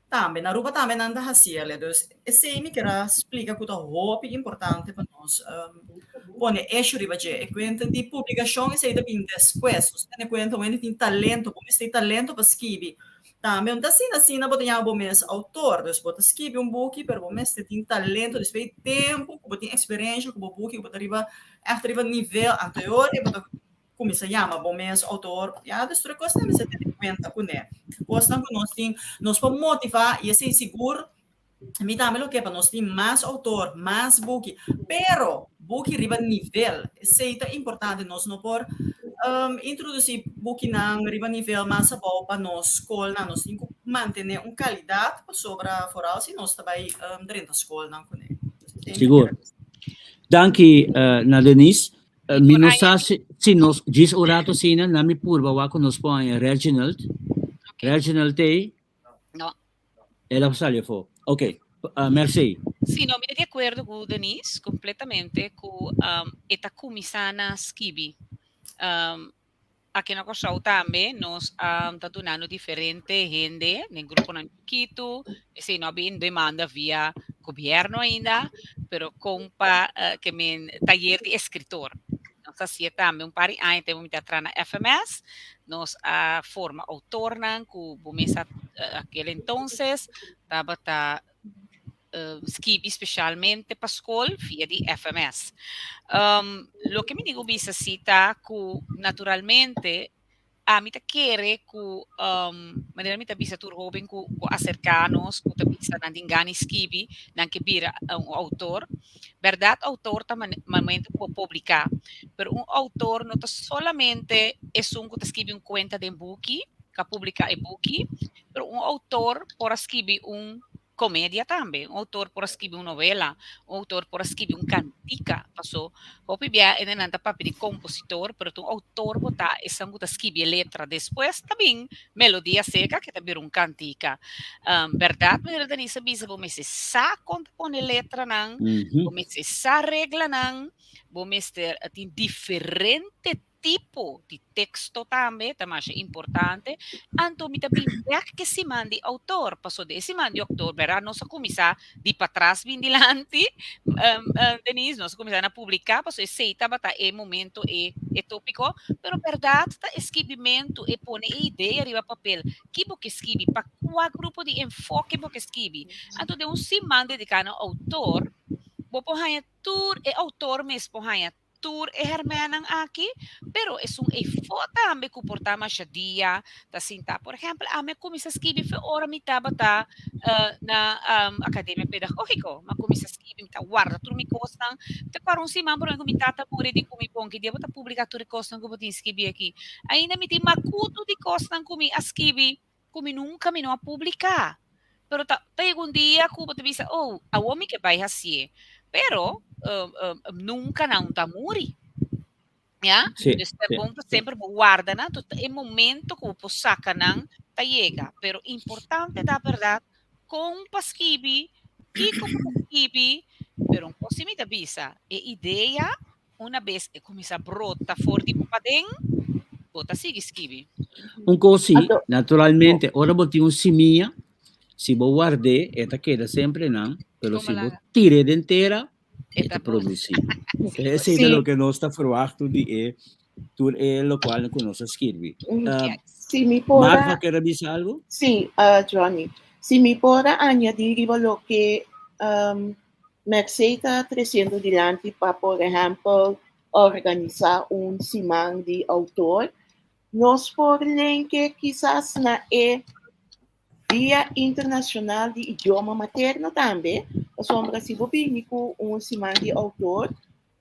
também, na Aruba também não dá assim, então esse me quer explicar que é muito importante para nós. Pone eixo riba je e conta di pubblicazione sei da bin después se ne conta when tem talento como tem talento para escrever também assim na botinha bom mês autor dos bota escrever book per bom mês tem talento despeito tempo como tem experiência como book bota riba arriba nível anterior e bota como se chama bom mês autor já destrói coisa mas você tem conta com né coisa que nós tem nós para motivar e assim seguro me dá lo que para nós tem mais autor mais book pero book riba nível isso é importante nós não por introduzir book na riba nível mais bom para nós escola nós tem que manter qualidade sobre foral se nós também dentro da escola não com seguro danke na Denise minusa se nós diz orato sina na mi purba wa con nos põe Reginald te no ela sale fo ok merci. Sì, no, mi di acuerdo con Denise completamente con esta comisana skibi. Aqui na Corsau também nós estamos donando diferente gente no grupo na Quito, se não bem demanda via governo ainda, pero compa que men taller de escritor. Nós assim também par de anos temos que entrar na FMS, nós forma autor nan com bomesa aquele entonces estava scrivi specialmente per scuola via di FMS. Lo che mi dico bisa sita ku naturalmente mi ta chiede ku maneira mi ta bisa tur hoben ku acercanos ku ta bisa nandingani scrivi nanche bira un autor. Verdad autor ta momento può pubblicare. Per un autor non solamente es un ku ta scrivi un cuenta de buchi, che pubblica e buchi, per un autor può scrivi un comédia também. Um autor pode escrever uma novela, um autor pode escrever uma cantica. Passou, hopi bia, e não papel de compositor, pero um autor botar essa muda escrever letra depois também melodia seca que também uma cantica. Verdade, mas Denise bisa bom se sa conta pone letra não, bom se sa regla não, bom ter tem diferente tipo de texto também, também é importante. Anto mi também que se mande autor, passou desse mande autor, verá, nossa começar de para trás, vim dilante, Denise, nossa começar a publicar, passou esse estava é momento, é tópico, pero verdade, tá escrevimento, e pone ideia arriba papel, que bo que escreve, para qual grupo de enfoque bo que escreve. Anto de se mande de cada autor, bo porranha tur, é autor mesmo porranha tur é hermanan aqui, pero é um efort também que portar mais dia, tá assim, tá? Por exemplo, a minha comissão escreve foi hora me tava tá na academia pedagógica, mas comissão escreve me tá guarda tudo me costam, te para um cima por me tata por de comi bom que dia botar publicar tudo costam que botar escrever aqui. Ainda me tem macuto de costam comi escrever, comi nunca me não a publicar. Pero tá um dia que botar visa, oh, a homem que vai assim, pero nunca não está muri. Yeah? Sì, Então, sì, bom sì. sempre guarda, né? É momento que o saca não tá chega, pero importante da verdade com paskibi, que com paskibi, pero um possibilidade da visa, e ideia uma vez começa a brota fora de papadem, bota sigue skibi. Così, Ato- naturalmente, ora botti un simia, si può guardare e ta queda sempre nan, però si può Tomalaga. tirare d'intera e Eta ta bom. produci. Sì, Ese è Sì. lo che non sta fruato di tu è lo quale non si scrivi. yes. Si mi Magda, può, che dice algo? sì, Johnny, si mi può añadir lo que Merceta 300 dilante para, por ejemplo, organizar un simán de autor, nos podem que quizás na Dia Internacional de Idioma Materno também, a sombra se com um semana de autor,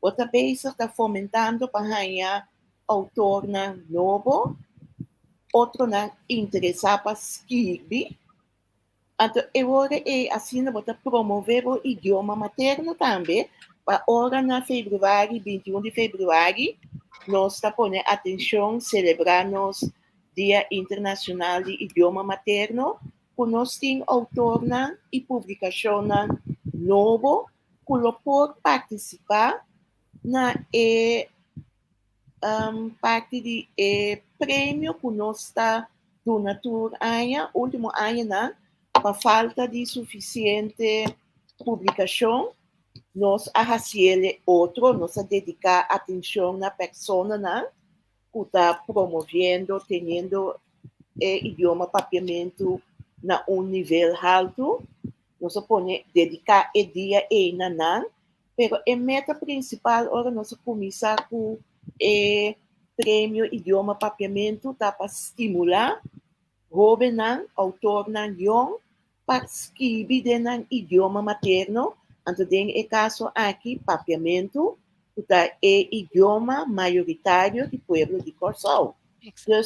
outra vez está fomentando para ganhar autor na novo, outro na interessar para escrever. Então, agora é assim, vou promover o idioma materno também, para agora na fevereiro, 21 de fevereiro, nós está pondo atenção, celebrar nos Dia Internacional de Idioma Materno, que nós temos autor e publicação novo, que pode participar na parte de prêmio que nós está donatur ano, último ano, para falta de suficiente publicação, nós arrasciele outro, nós dedicar atenção na pessoa que está promovendo, tendo idioma papiamento na nível alto, nós põe dedicar o dia não, pero a meta principal ora nós começar com o prêmio idioma papiamento tá para estimular jovem autor young para escrever no idioma materno, então tem o caso aqui papiamento que é idioma maioritário do povo de Corsol. Então,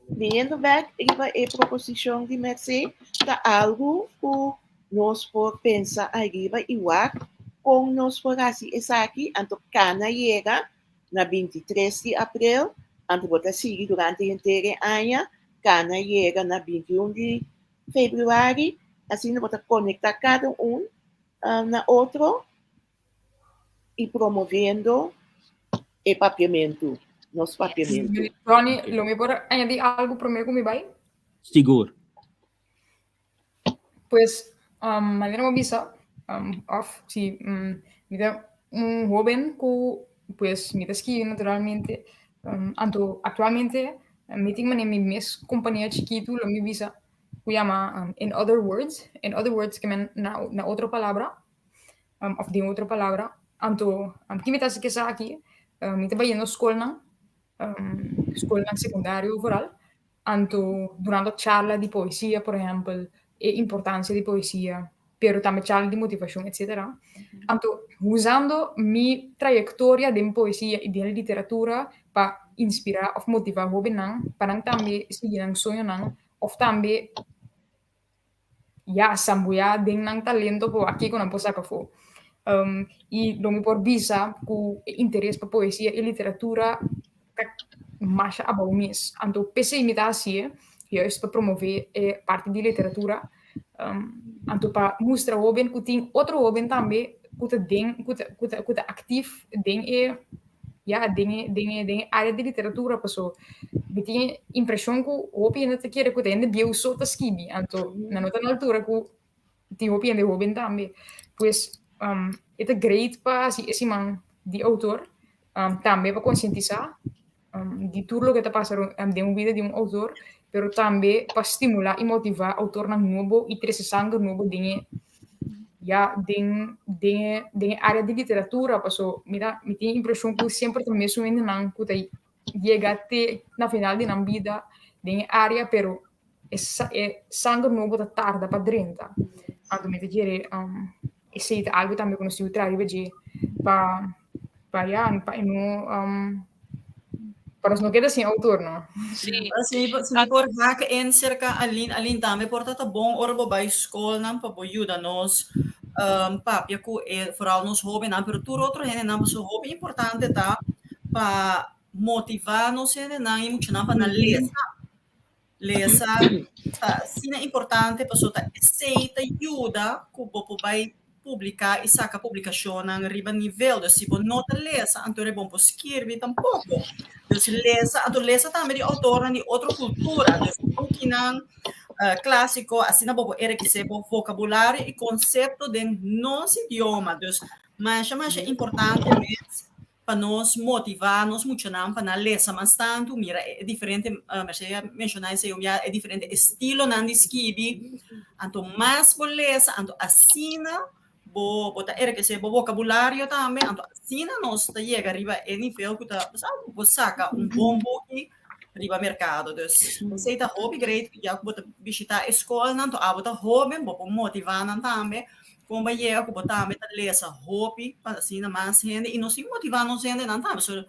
vindo back, a proposição de Mercê, tá algo que nós por pensar arriba igual, com nós por assim, essa aqui, então, cana chega na 23 de abril, então, vou seguir durante o inteiro ano, cana chega na 21 de fevereiro, assim, vou conectar cada na outro e promovendo o papiamento. Nosso papiamento. Johnny, lo me puedo añadir algo primero con mi bye? Seguro. Pues, manera mo bisa, si mira un joven que, pues, mira esquiva naturalmente, actualmente, meeting en mi mes compañía chiquito, lo mi bisa, que llama In Other Words, que me na otra palabra, of die otra palabra, que me que sa aquí, me está yendo escola, escola secundario vooral, durante charla di poesia, per esempio, e importanza di poesia, pero también charla di motivazione, etc. Usando mi trayectoria di poesia e di literatura para inspirar of motivar jovens para também seguir ang sonho of também sambuya ding nang talento po aqui com a posa ka fo. E domi por bisa ku interesse pa poesia e literatura masha abaumis. Anto pese imitasie, juist pa promover parte di literatura. Anto pa mostra hoben ku ting outro hoben também kuta actief ding dingen área de literatura passou. Eu tinha impressão que o hopi ainda te querer que ainda viu só ta skibi, anto na nota na altura que tinha hopi ainda hopi também. Pois é great para esse man de autor também para conscientizar de tudo o que está passando de vida de autor, pero também para estimular e motivar autor nang novo e trazer sangue novo dingen dingen área de literatura, passou, me tinha impressão que sempre também sou ainda não que chega até na final de na vida dingen área, pero sangue novo da tarde para dentro. Então me dizer se é algo também quando se usa veja para não queda sem autor, não? Sim. Se por haken in cerca alin também porta bom orbo by school nam pa ajuda nos papia ku vooral nos hobby nam pero tur outro hene nam so hobby importante tá para motivar nos hene nam e muito nam para lesa sina importante para so ta aceita ajuda ku bopo by publicar e saca publicação nang riba nível de se nota lesa antore bom por escrever tampouco. Dus lesa também de autor de outra cultura, dus ook in clássico, assim na bobo era que se vocabulário e conceito de nosso idioma, dus mas é importante mesmo para nos motivar, nos motivar para lesa, mas tanto mira é diferente, mas mencionar isso é diferente estilo na escrever, anto mais lesa, anto assina bota era que se vocabulário também, então assim nós chega arriba é nível que tá saca bom book arriba mercado, dus você tá hobby great já bota visitar a escola não então bota hobby bota motivar não também como vai é que bota também lesa hobby para assim mais gente e não se motivar não gente não também so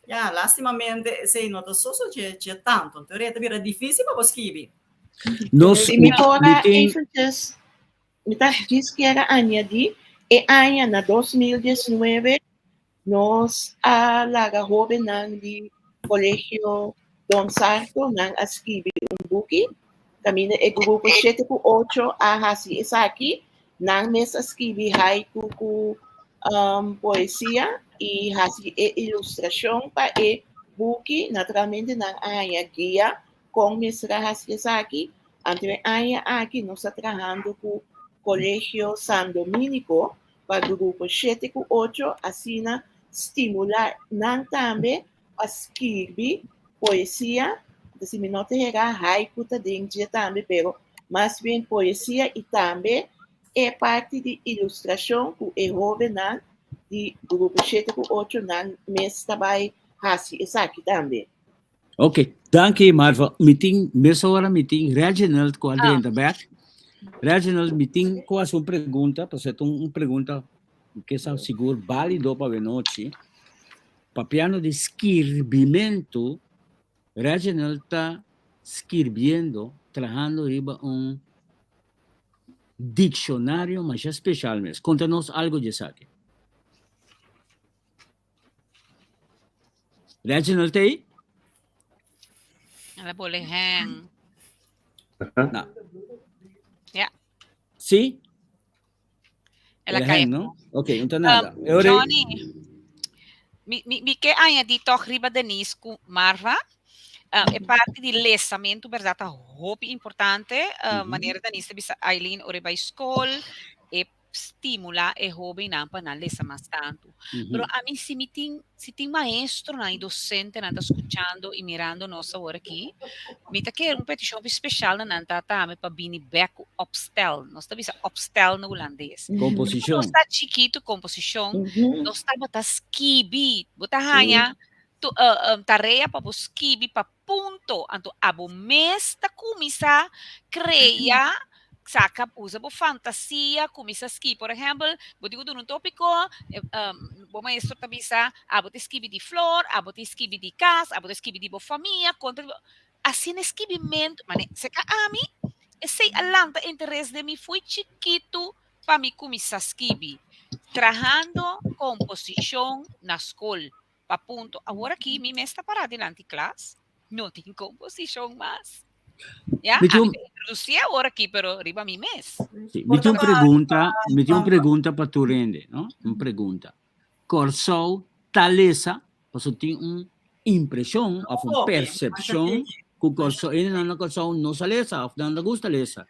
já lastimamente sei nota só tinha tanto então é difícil para escrever me fora even diz que era añadir, e aña na 2019 nos alaga joven ng di Colegio Don Sarto nang escribir buki. Kami na grupo 7 ku 8 hasi isaki nang mes escribir haiku ku poesia e hasi ilustração pa buki naturalmente nang aña guia com mes hasi isaki. Entre aña aqui nos está trabajando com Colegio San Dominico para o grupo 7 com 8 assim estimular não também a escrever poesia, se me nota chegar haiku também pero mais bem poesia e também é parte de ilustração com o jovem de grupo 7 com 8 na mês trabalho assim aqui também. Ok, danke Marva. Mesa hora meeting Reginald com Adriana back. Reginald meeting com a sua pergunta, porque é uma pergunta que é seguro válido para a noite. Para piano de escrevimento, Reginald está escrevendo, trabalhando riba dicionário mais especial mesmo. Conta-nos algo disso aqui. Reginald está aí? Ela boleh hang. Não. Yeah. Sim? Ela kaya não? Ok, então nada. Johnny, mi que anya dito riba Denise com Marva, é parte de lesamento, verdade, hobby importante, maneira Denise bisa Aileen ore by school, e stimula e hobby na lesa mais tanto. Pero a mim se tem maestro na docente na escutando e mirando nossa hora aqui, me tá quer petição especial na nanta também para bini back upstel. Nós tá bisa upstel no holandês. Composição. Nós tá chiquito composição. Nós tá bota skibi, bota hanya tu tarefa para skibi para ponto. Anto abo mes tá começar cria saca usa por fantasia, começa a escrever, por exemplo, vou dizer um tópico, o maestro tá bisa, vou escrever de flor, vou escrever de casa, vou escrever de família, contra assim escrevimento, mas se a mim esse alanta interesse de mim foi chiquito para me começar a escrever. Trabajando composição na escola. Pa ponto, agora aqui, me está parada em classe, não tem composição mais. Ya, Me a mí dio, me introducía ahora aquí, pero arriba mi mes. sì, Porta mi dio una pregunta para tu rende, no? Una pregunta. Corso talesa, posso ter un'impressione o una percezione che corso e non corso non sa lesa, o non gusta lesa.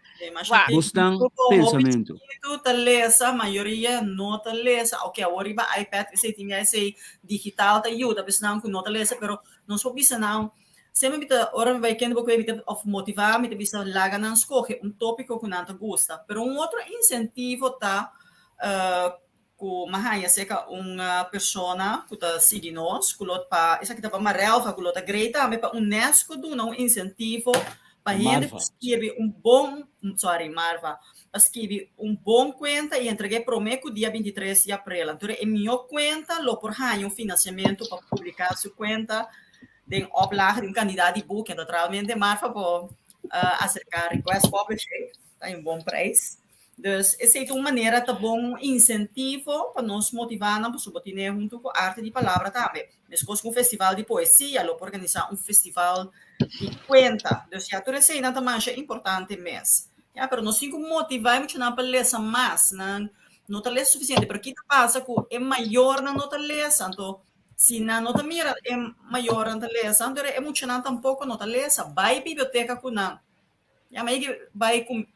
Wa, Bostan pensamento. Tu talesa, a maioria não talesa. Ok, agora iba iPad, você tinha esse digital tá ajuda, mas não com não talesa, pero não sou bisa não. Sempre bita ora vai kendo porque bita of motivar, bita bisa laga não escolhe tópico que não te gusta, pero outro incentivo tá ku mahaya seka uma persona que tá seguindo nós, kulot pa essa que tá para Marelva, kulot a Greta, me pa UNESCO do não incentivo para gente escrever Marva, escrever bom conta e entreguei prometo dia 23 de abril. Então, é minha conta, lo por um financiamento para publicar sua conta, de oplage de candidato de book, naturalmente, Marva, para acercar request publishing, tá em bom preço. Dus essa é uma maneira tá bom incentivo para nos motivar na pessoa ter junto com a arte de palavra também. Depois com um festival de poesia, lo organizar festival de conta. Dus ja, tudo isso ainda também é importante mesmo. Ja, pero nós temos que motivar muito na palestra mais, não tá lesa suficiente, porque que passa que é maior na nota lesa, então se na nota mira é maior na lesa, então é muito não tampouco nota lesa, vai biblioteca com não. Ja, mas vai com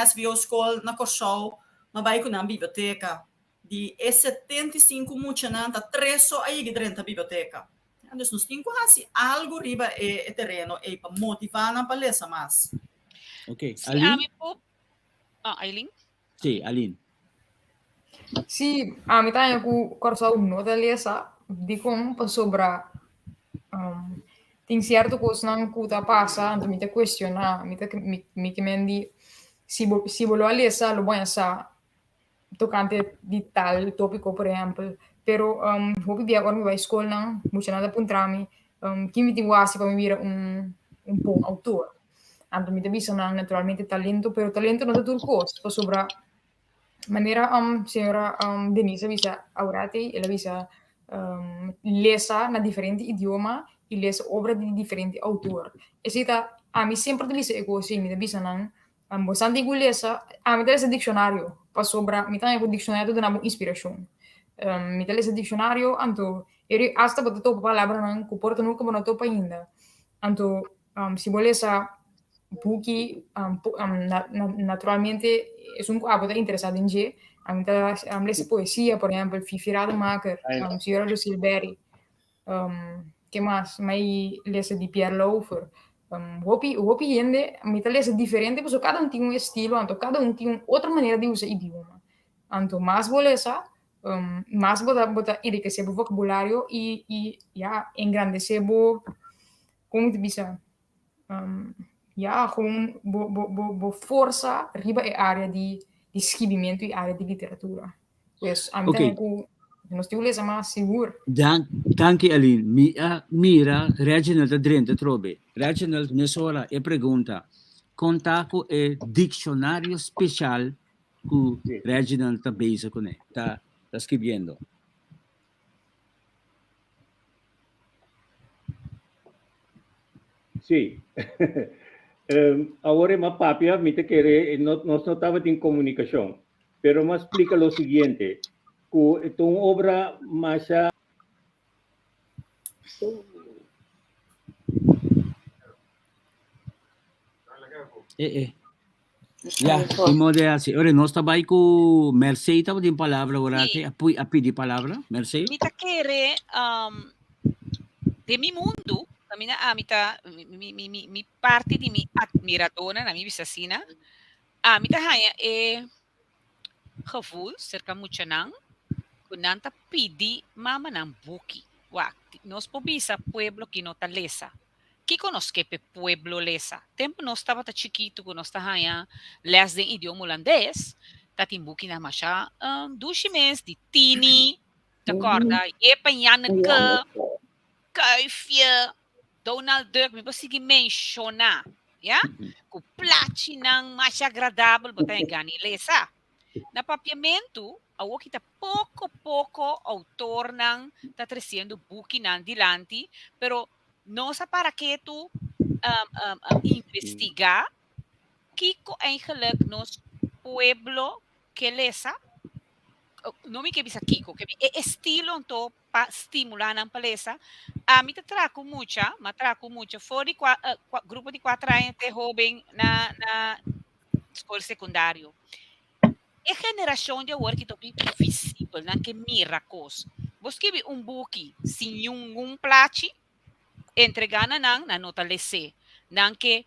SVO School na Corsol, mas vai com a biblioteca de 75 muito não tá 3 só aí que dentro da biblioteca. Então nós temos que algo riba é terreno é para motivar na palestra mais. Ok, si Aline? ami po, Aileen? Sì, Aline. Sì, mi tanya ku corso uno da lesa, di com pa sobra tem certo coisa não que tá passa, então me te questiona, me que mendi se volo a lesa, lo bom sa tocante di tal tópico, por exemplo, pero vou via agora me vai escola não, muito nada puntrami, que me tem quase para me vir bom autor. Anto mi te bisa naturalmente talento, pero talento non è tutto il costo, pa sobra maniera signora Denise bisa aurati e la bisa lesa na differenti idioma e lesa obra di differenti autori. E sita mi sempre bisa e così, mi te bisa nan bastante lesa, mi te lesa diccionario, pa sobra mi tanya con diccionario da namo ispirazione. Mi te lesa diccionario, anto eri hasta pa topo palavra nan ku porta nunca bona topa ainda. Anto si volesa buchi naturalmente sono qua interessati in G, lesse poesia, per esempio, Fifi Rademacher, Signora Silveri, che más, mai lesse di Pierre Laufer. Hopi gente, mi lesse differente, perché cada un tiene un stile, anto cada un tiene otra manera di usare idioma. Anto más volesa, más bota enriquecer o vocabulário e ja, engrandecer como te bisa, ja, gewoon força riba e área de escrevimento e área de literatura. Pues, a mim Ok. também, não estou lesa mais seguro. Danke Aline. Mira, Reginald Adrente trobe. Reginald Nesora e pergunta. Contato è dizionario special che Reginald sta base con sta scrivendo. Sí. Ahora más papia, me te quiere, no estaba en comunicación, pero me explica lo siguiente, que tu obra más Ya, assim. Ora, nós trabalhamos com Mercedes, estava de palavra agora, Sim. a pedir palavra, Mercedes. Mi ta quere de mi mundo, mi parte di mi admiradora, na mi bisasina, mi ta haya gevoel, cerca mucho nang, kunanta pidi mama nang buki. Wakti, nos pobisa pueblo que no ta lesa. Que conosque pe pueblo lesa. Tempo nós estava ta chiquito, que nós ta haya les de idioma holandês, ta timbuki na masha, 2 meses de tini, t'acorda? Epa Janneke, Kuifje, Donald Duck, me consegui mencionar. ya? Ku placi ng mas agradável botay gani lesa. Na papiamento, awo kita pouco autor ng tatreciendo buki ng dilanti, pero no sa para que tu investigar kiko eigenlijk nos pueblo que lesa, no mi que bisa kiko, que estilo to pa estimular ng palesa, mi tatraco mucha, for di grupo de 4 anos de jovem na escola secundário. É geração de agora que está visível, não que mira coisa. Você vê buki sem plati, entregando na nota lese, não que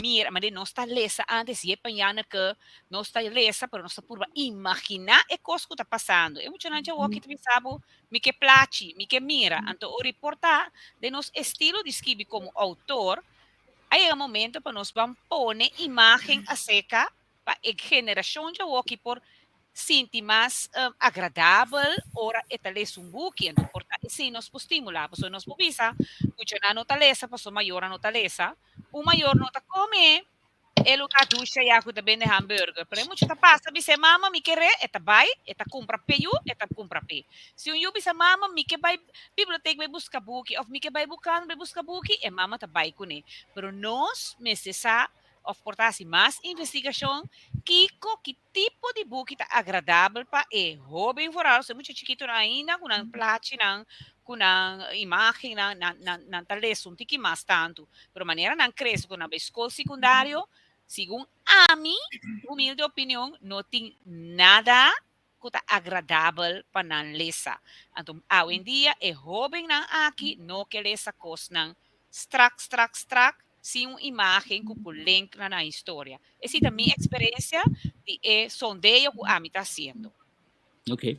mira, mas não está lesa antes e é panhana que não está lesa, pero não está por imaginar é coisa que está passando. É muito gente que tu sabe, me que plati, me que mira, então o reportar de nosso estilo de escrever como autor, aí é o momento para nós vamos pôr imagem a seca para a geração de hoje por sentir mais agradável ora etalesa buki então portanto se nós estimular para nós pubisa muito na nota lesa para maior a nota lesa o maior nota come ele tá ducha e aco também de hambúrguer para muito tá passa bise mama me querer eta vai eta compra peio eta compra pe se eu bisa mama me que vai biblioteca vai buscar buki of me que vai buscar buki e mama tá vai com ele pero nós necessita of portar-se mais investigação que tipo de book está agradável para jovem foral, se muito chiquito ainda com um plate com uma imagem na talvez um tiki mais tanto, pero maneira não cresce com a escola secundária, segundo a mim, humilde opinião, não tem nada que está agradável para não lesa. Então, hoje em dia é jovem não aqui, não que lesa coisa não strack sem uma imagem que o link na história. Essa é a minha experiência de sondeio que a mim está sendo. Ok.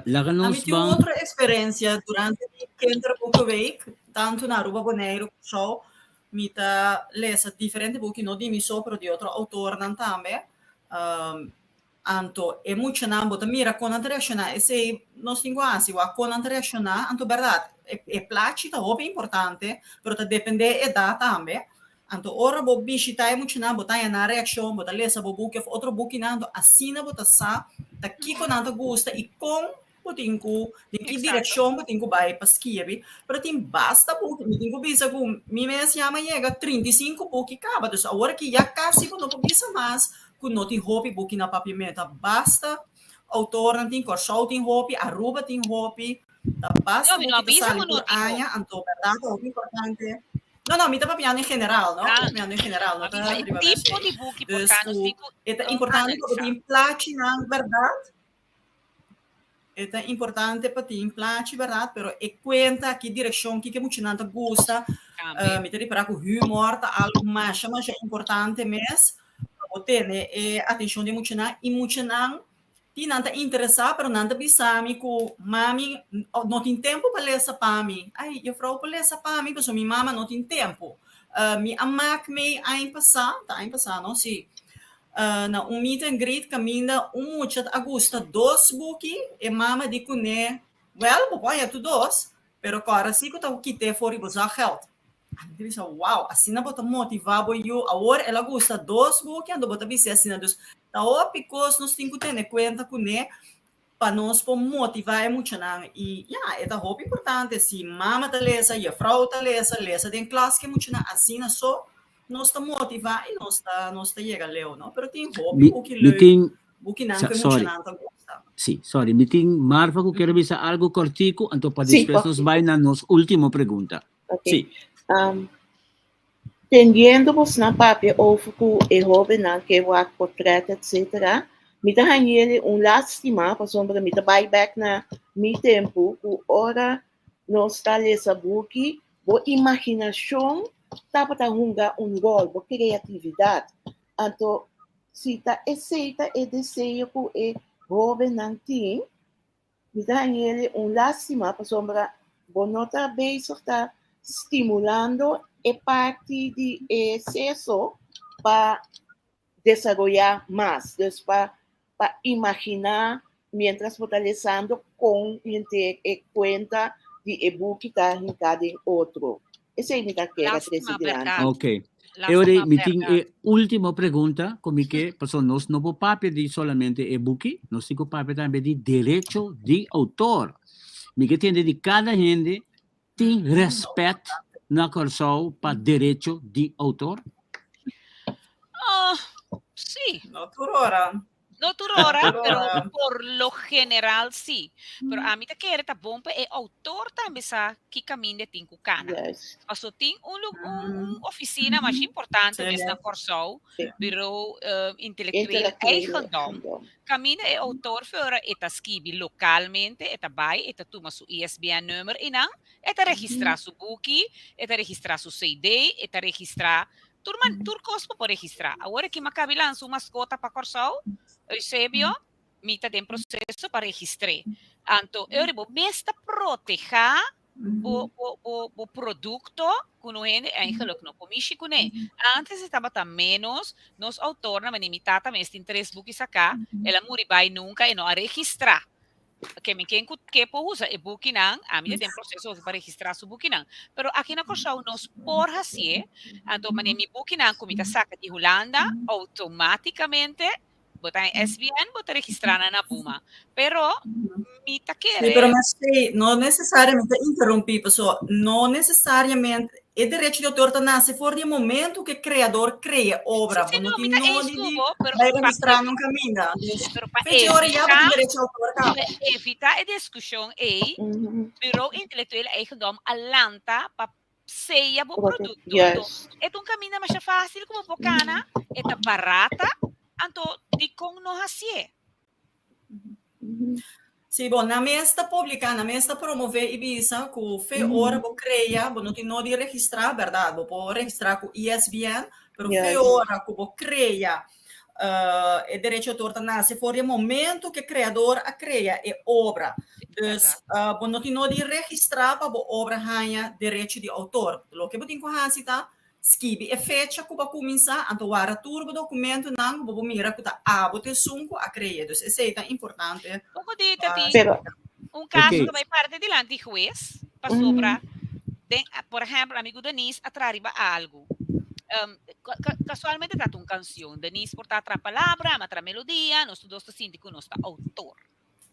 Laganos tive outra experiência durante que entra pouco week, tanto na Aruba Bonaire, show, me tá lesa diferente book, não de mim só, pero de outro autor também. Anto é muito não, bota mira com internacional, esse nós temos assim, o com internacional, anto verdade, é plástico é bem importante, pero tá depende da idade também. Anto ora bo bisita é muito não, bota na reação, bota lesa bo book, outro book não, assina bota sa, tá aqui com nada gosta e com botinho, de que direção botinho vai para escrever, pero tem basta book, me tenho bisa com me mesmo chega 35 book acaba, então agora que já quase não precisa mais que não tem hobby book na papiamento, basta autor não tem corso tem hobby, Aruba tem hobby, tá basta book sali por año, então verdade é importante. Não, me tá papiando em geral, não? Papiando em geral, não tá tipo de book importante. É importante para ter plate na verdade. É importante para ter plate, verdade, pero é conta que direção que muito não gosta, me tá para com humor, tá algo mais, mas é importante mesmo. Ter atenção de muito não e muito não ti não tá interessado, pero não tá bisami com mami não tem tempo para ler essa para mim. Ai, eu falo para ler essa para mim, porque minha mama não tem tempo. Me amak me aí passar, não sei. Na meet and greet caminha muito agosto 2 buki e mama de cune. Well, papai, tu 2, pero agora se que tá o que te for usar geld. Ele disse, wow, assim não bota motivar eu agora ela gosta 2 buki ando bota bise assim dos tá o picos nós temos que ter conta com né para nós por motivar muito não e é tá hobby importante se mama tá lesa e a frau tá lesa tem classe que muito não assim não só nós tá motivar e nós tá chega leu não pero tem hobby o que leu o que não que muito não tá gosta. Sim, sorry, meeting Marfa que quero bisa algo cortico, então para depois nos vai na nos última pergunta. Okay. Sim. Tendendo vos na papel over ku e hobe na que o portrait etc. Mita hanhele lástima para sombra mita buyback na mi tempo ku ora no está lesa buki bo imaginação tá para hunga rol bo criatividade anto se tá aceita e desejo ku e hobe na tim mita hanhele lástima para sombra bo nota base tá estimulando é parte de excesso para desarrollar mais, para imaginar, mientras fortalecendo com conta de e-book que está em cada outro. Essa é a minha queda. Ok. Last Agora, uma meeting pergunta. última pergunta, como que, porque nós não vamos papel de solamente e-book, nós temos papel também de direito de autor. Me que tem de cada gente tem respeito na corso para direito de autor. Ah, sí, No turora. no turora, pero Turora. por lo general sí. Pero a mí te quiere tá bom para autor também sa que caminha tem com cana. Yes. Also tem oficina mais importante Sim. mesmo na Corsou, Sim. bureau intelectueel Intellectuele eigendom. eigendom. Caminha é autor fora eta escrever localmente, eta vai, eta toma su ISBN nummer inang, eta registrar su boekie, eta registrar su CD, eta registrar turcos para registrar. Agora que Maccabi lança uma mascota para Corsou, Eusebio, mita tem processo para registrar. Então, eu vou mesmo proteger o produto que não é eigenlijk no commissie que né. Antes estava menos, nos autor na manimita também tem 3 books acá, ela muri vai nunca e não a registrar. Que me quem que usa e booking nang, a mim tem processo para registrar su booking nang. Pero aqui na Corsau nos por assim, então manimi booking nang comita saca de Holanda automaticamente botar em SBN, botar registrar na Buma. Pero mi Sì, taquere però ma sì, non necessariamente interrompi, pessoal, non necessariamente e direito de autor nasce for di momento che creador crea obra, Sì, non no, ti mi ta no di escubo, pero vai pa registrare non cammina. pero pa Fece ora ja evita, per direito de autor capo. evita a discussão e bureau intelectueel eigendom alanta pa seia bo produto. Yes. É um caminho mais fácil como bocana, é barata, anto di com no hasie. Sì, bon, na mesta pubblica, na mesta promove Ibiza, cu fe ora bo crea, bo non ti no di registrare, verdade, bo può registrare cu ISBN, però fe Yes. ora cu bo crea e direito de autor nasce for o momento que criador a cria e obra. Dus bo non ti no di registrare pa bo obra hanha direito de autor. Lo que bo tin com hasita, skibi e fecha ku ba começar a toar turbo documento nang bo mira ku ta abo te sunco a cria. Dus esse é importante. Pouco de tati, Pero, caso Okay. que vai parte delante juez, passou para, por exemplo, amigo Denise atrariba algo. Casualmente está uma canção, Denise por estar a palavra, a melodia, nós todos sentimos que nós está autor.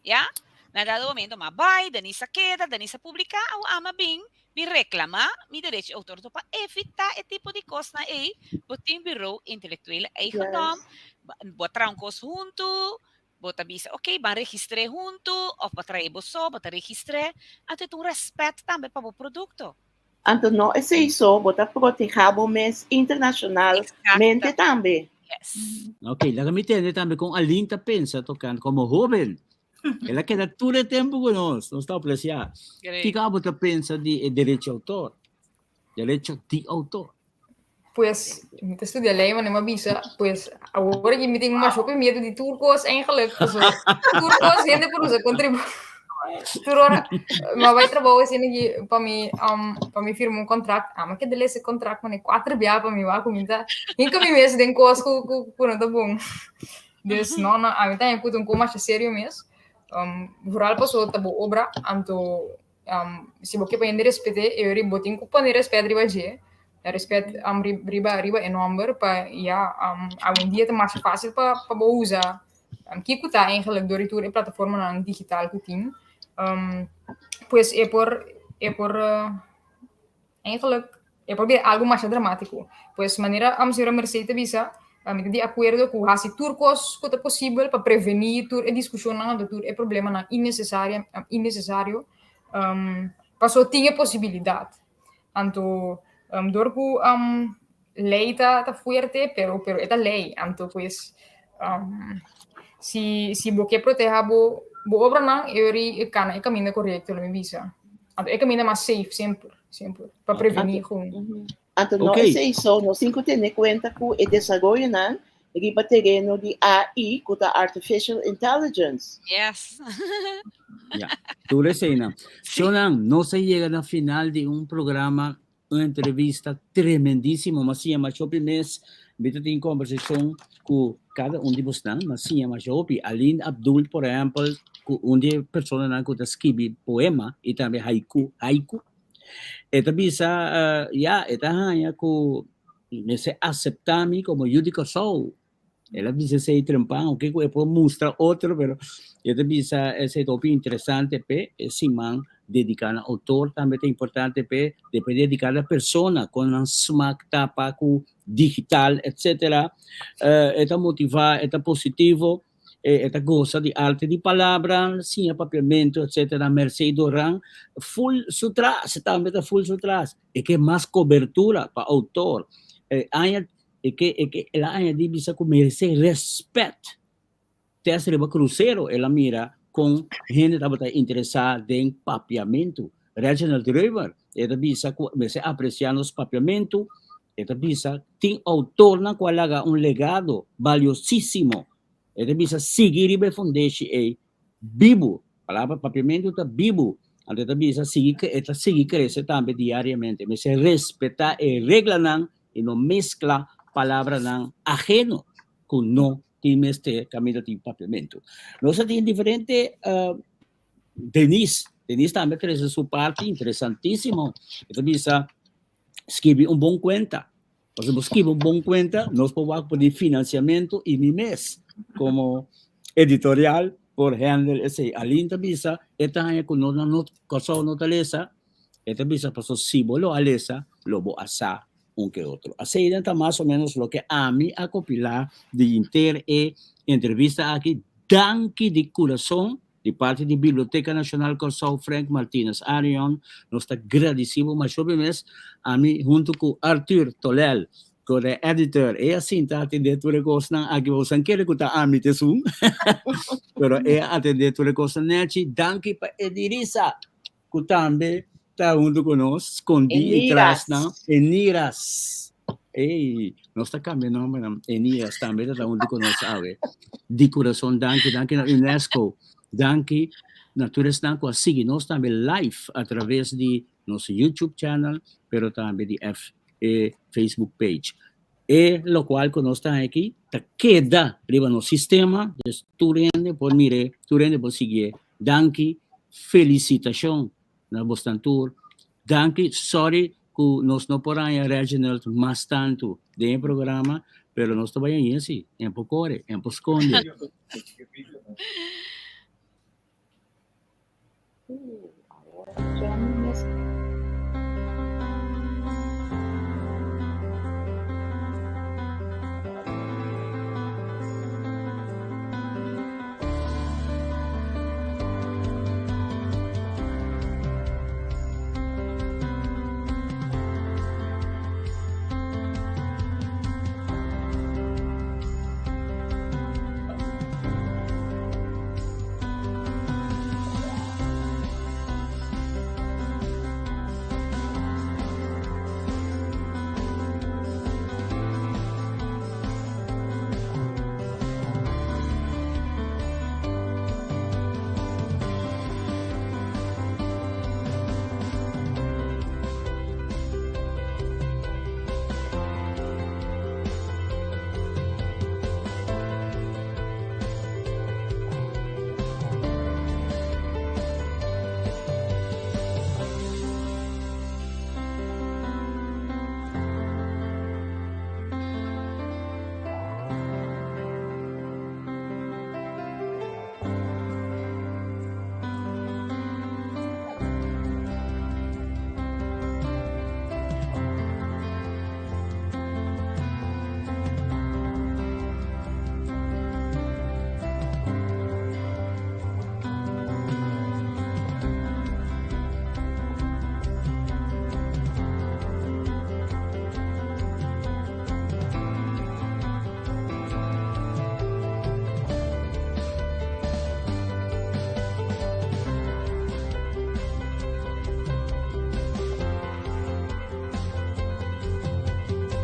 Já? Na dado momento, mas vai, Denise queda, Denise publica, ou ama bem, me reclamar, me direito de autor, para evitar esse tipo de coisa aí, botar bureau intelectual eigendom, botar coisa junto, botar bisa, ok, van registrar junto, ou botar só, botar registrar, até um respeito também para o produto. anto no es eso, bota protejabo mes internacionalmente también. Yes. Ok, la kami tende também com a Linta pensa tocando como jovem. Ela queda todo o tempo conosco, não está a apreciar. Que cabo te pensa de direito de autor? Direito de autor. Pues, te estudia lei, maar nema bisa. Pues, agora que me tenho mais op medo de turcos, eigenlijk. Dus, turcos, gente por usa contribuir. Turora, maar vai trabalhar assim aqui para mim firmar contrato. Mas que dele esse contrato, mano, 4 biá para mim, vai comida. Nunca me mesmo tem coisa que não tá bom. Dus, não, a mim tá em puto mais sério mesmo. Vooral passou tá boa obra, anto se você para respeito, eu ribotin com para respeito riba je. Respeito riba enorme para a um dia tá mais fácil para usar. Que tá eigenlijk door die plataforma na digital que tem. Pues eigenlijk ver algo mais dramático. Pues maneira a senhora Mercedes Visa, de acordo com as turcos que é possível para prevenir a discussão do é problema innecessário, passou tinha possibilidade. Então, door que lei tá forte, pero é lei. Então, pues si você proteger bo obra não, eu é caminho correto na minha visa. Então, é caminho mais safe sempre para prevenir com. Então, não é isso, nós temos que ter em conta que o desenvolvimento não é terreno de AI, que é Artificial Intelligence. Yes. Ya, tú le cena. Shonan, no se llega al final de un programa, una entrevista tremendísimo, mas se llama Shopping Mes, viste en conversación com cada de vocês, mas se llama Shopping. Aline Abdul, por exemplo, onde pessoa que escreve poema e também haiku. Eta bisa, eta hanya ku me se aceptami como eu digo sou. Ela bisa sei trempang, okay, ko po mostrar outro, pero ela bisa esse topi interessante pe simang dedicada ao autor também é importante pe depois dedicada a persona com um smack tapa com digital, etc. Eta motivar, eta positivo, eta goza de arte de palavra, sim, papiamento, etc. Mercedes Doran, full sutras, também está full sutras, e que mais cobertura para autor. Que ela ainda bisa com merece respeito. Tessa riba cruzeiro, ela mira com gente que está interessada em papiamento. Regional Driver, ela bisa merece apreciar os papiamentos, ela bisa tem autor na qual haga legado valiosíssimo. Ela bisa seguir riba foundation e vivo. Palavra papiamento está vivo. Ela bisa seguir crescer também diariamente. Merece respeitar e regla não e não mescla palavra não ajeno com não tem este caminho de papiamento. Nós temos diferente Denise também tem sua parte interessantíssimo. Então, bisa escrever bom conta. Se você escrever bom conta, nós podemos pedir financiamento e mês como editorial por handle esse alinta bisa eta hanya kuno na not koso notalesa eta bisa paso símbolo alesa lobo asa un que otro. Así está más o menos lo que a mí acopilar de inter e entrevista aquí. Danke de corazón de parte da Biblioteca Nacional Corsol Frank Martínez Arion. Nós está agradecido, mas obviamente a mim junto com Arthur Tolel, que é editor, e assim está atendendo toda coisa na aqui você quer que tá a mim te sum. Pero é atender toda coisa nete. Danke para Edirisa, que também está junto conosco, escondido e traz na Eniras. Ei, nós está caminhando, mas Eniras também está junto conosco, sabe? De coração, danke na UNESCO. Danke, naturalmente, a seguir nós também live através de nosso YouTube channel, pero também de Facebook page. E lo qual que nós estamos aqui, queda arriba no sistema, tu rende por mire, tu rende por seguir. Danke, felicitação na Bostantur. Danke, sorry que nós não podemos regional mais tanto de programa, pero nós trabalhamos assim, em pocore, em esconde.